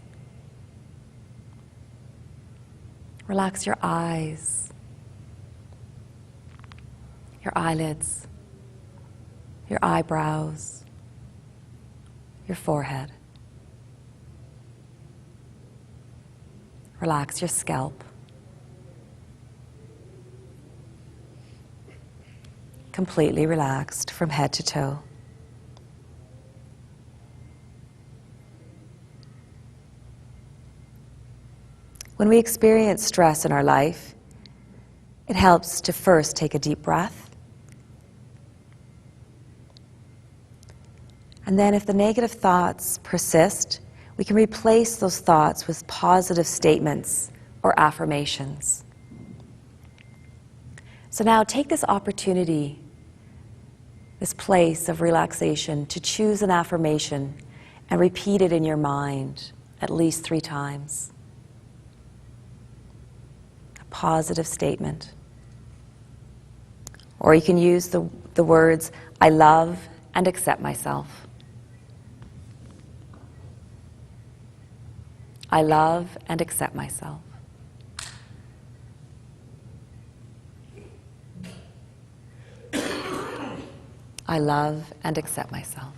Relax your eyes, your eyelids, your eyebrows, your forehead. Relax your scalp. completely relaxed from head to toe. When we experience stress in our life, it helps to first take a deep breath. And then if the negative thoughts persist, we can replace those thoughts with positive statements or affirmations. So now take this opportunity, this place of relaxation, to choose an affirmation and repeat it in your mind at least 3 times. A positive statement. Or you can use the words, I love and accept myself. I love and accept myself. I love and accept myself.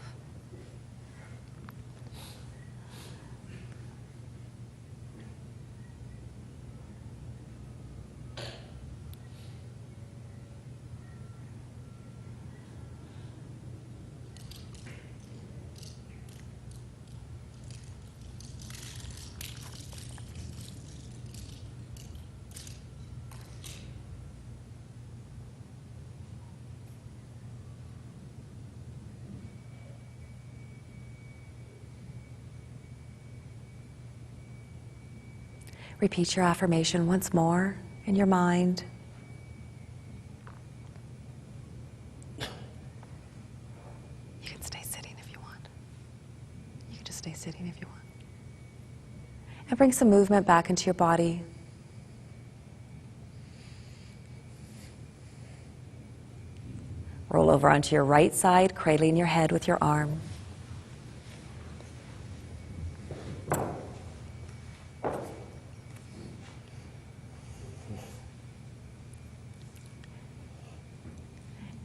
Repeat your affirmation once more in your mind. You can stay sitting if you want. You can just stay sitting if you want. And bring some movement back into your body. Roll over onto your right side, cradling your head with your arm.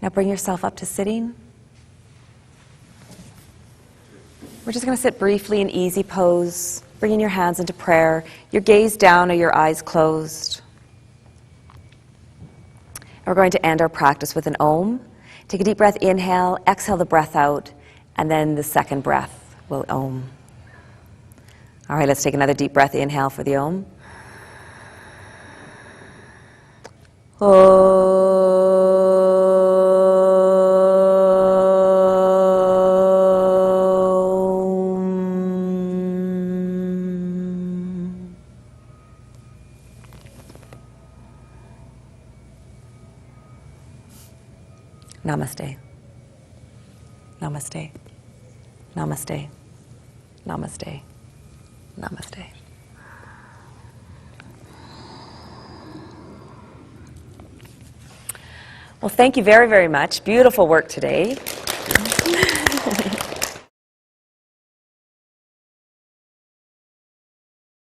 Now bring yourself up to sitting. We're just going to sit briefly in easy pose, bringing your hands into prayer, your gaze down or your eyes closed. And we're going to end our practice with an Om. Take a deep breath, inhale, exhale the breath out, and then the second breath will Om. All right, let's take another deep breath, inhale for the Om. Namaste. Namaste. Namaste. Namaste. Namaste. Well, thank you very, very much. Beautiful work today.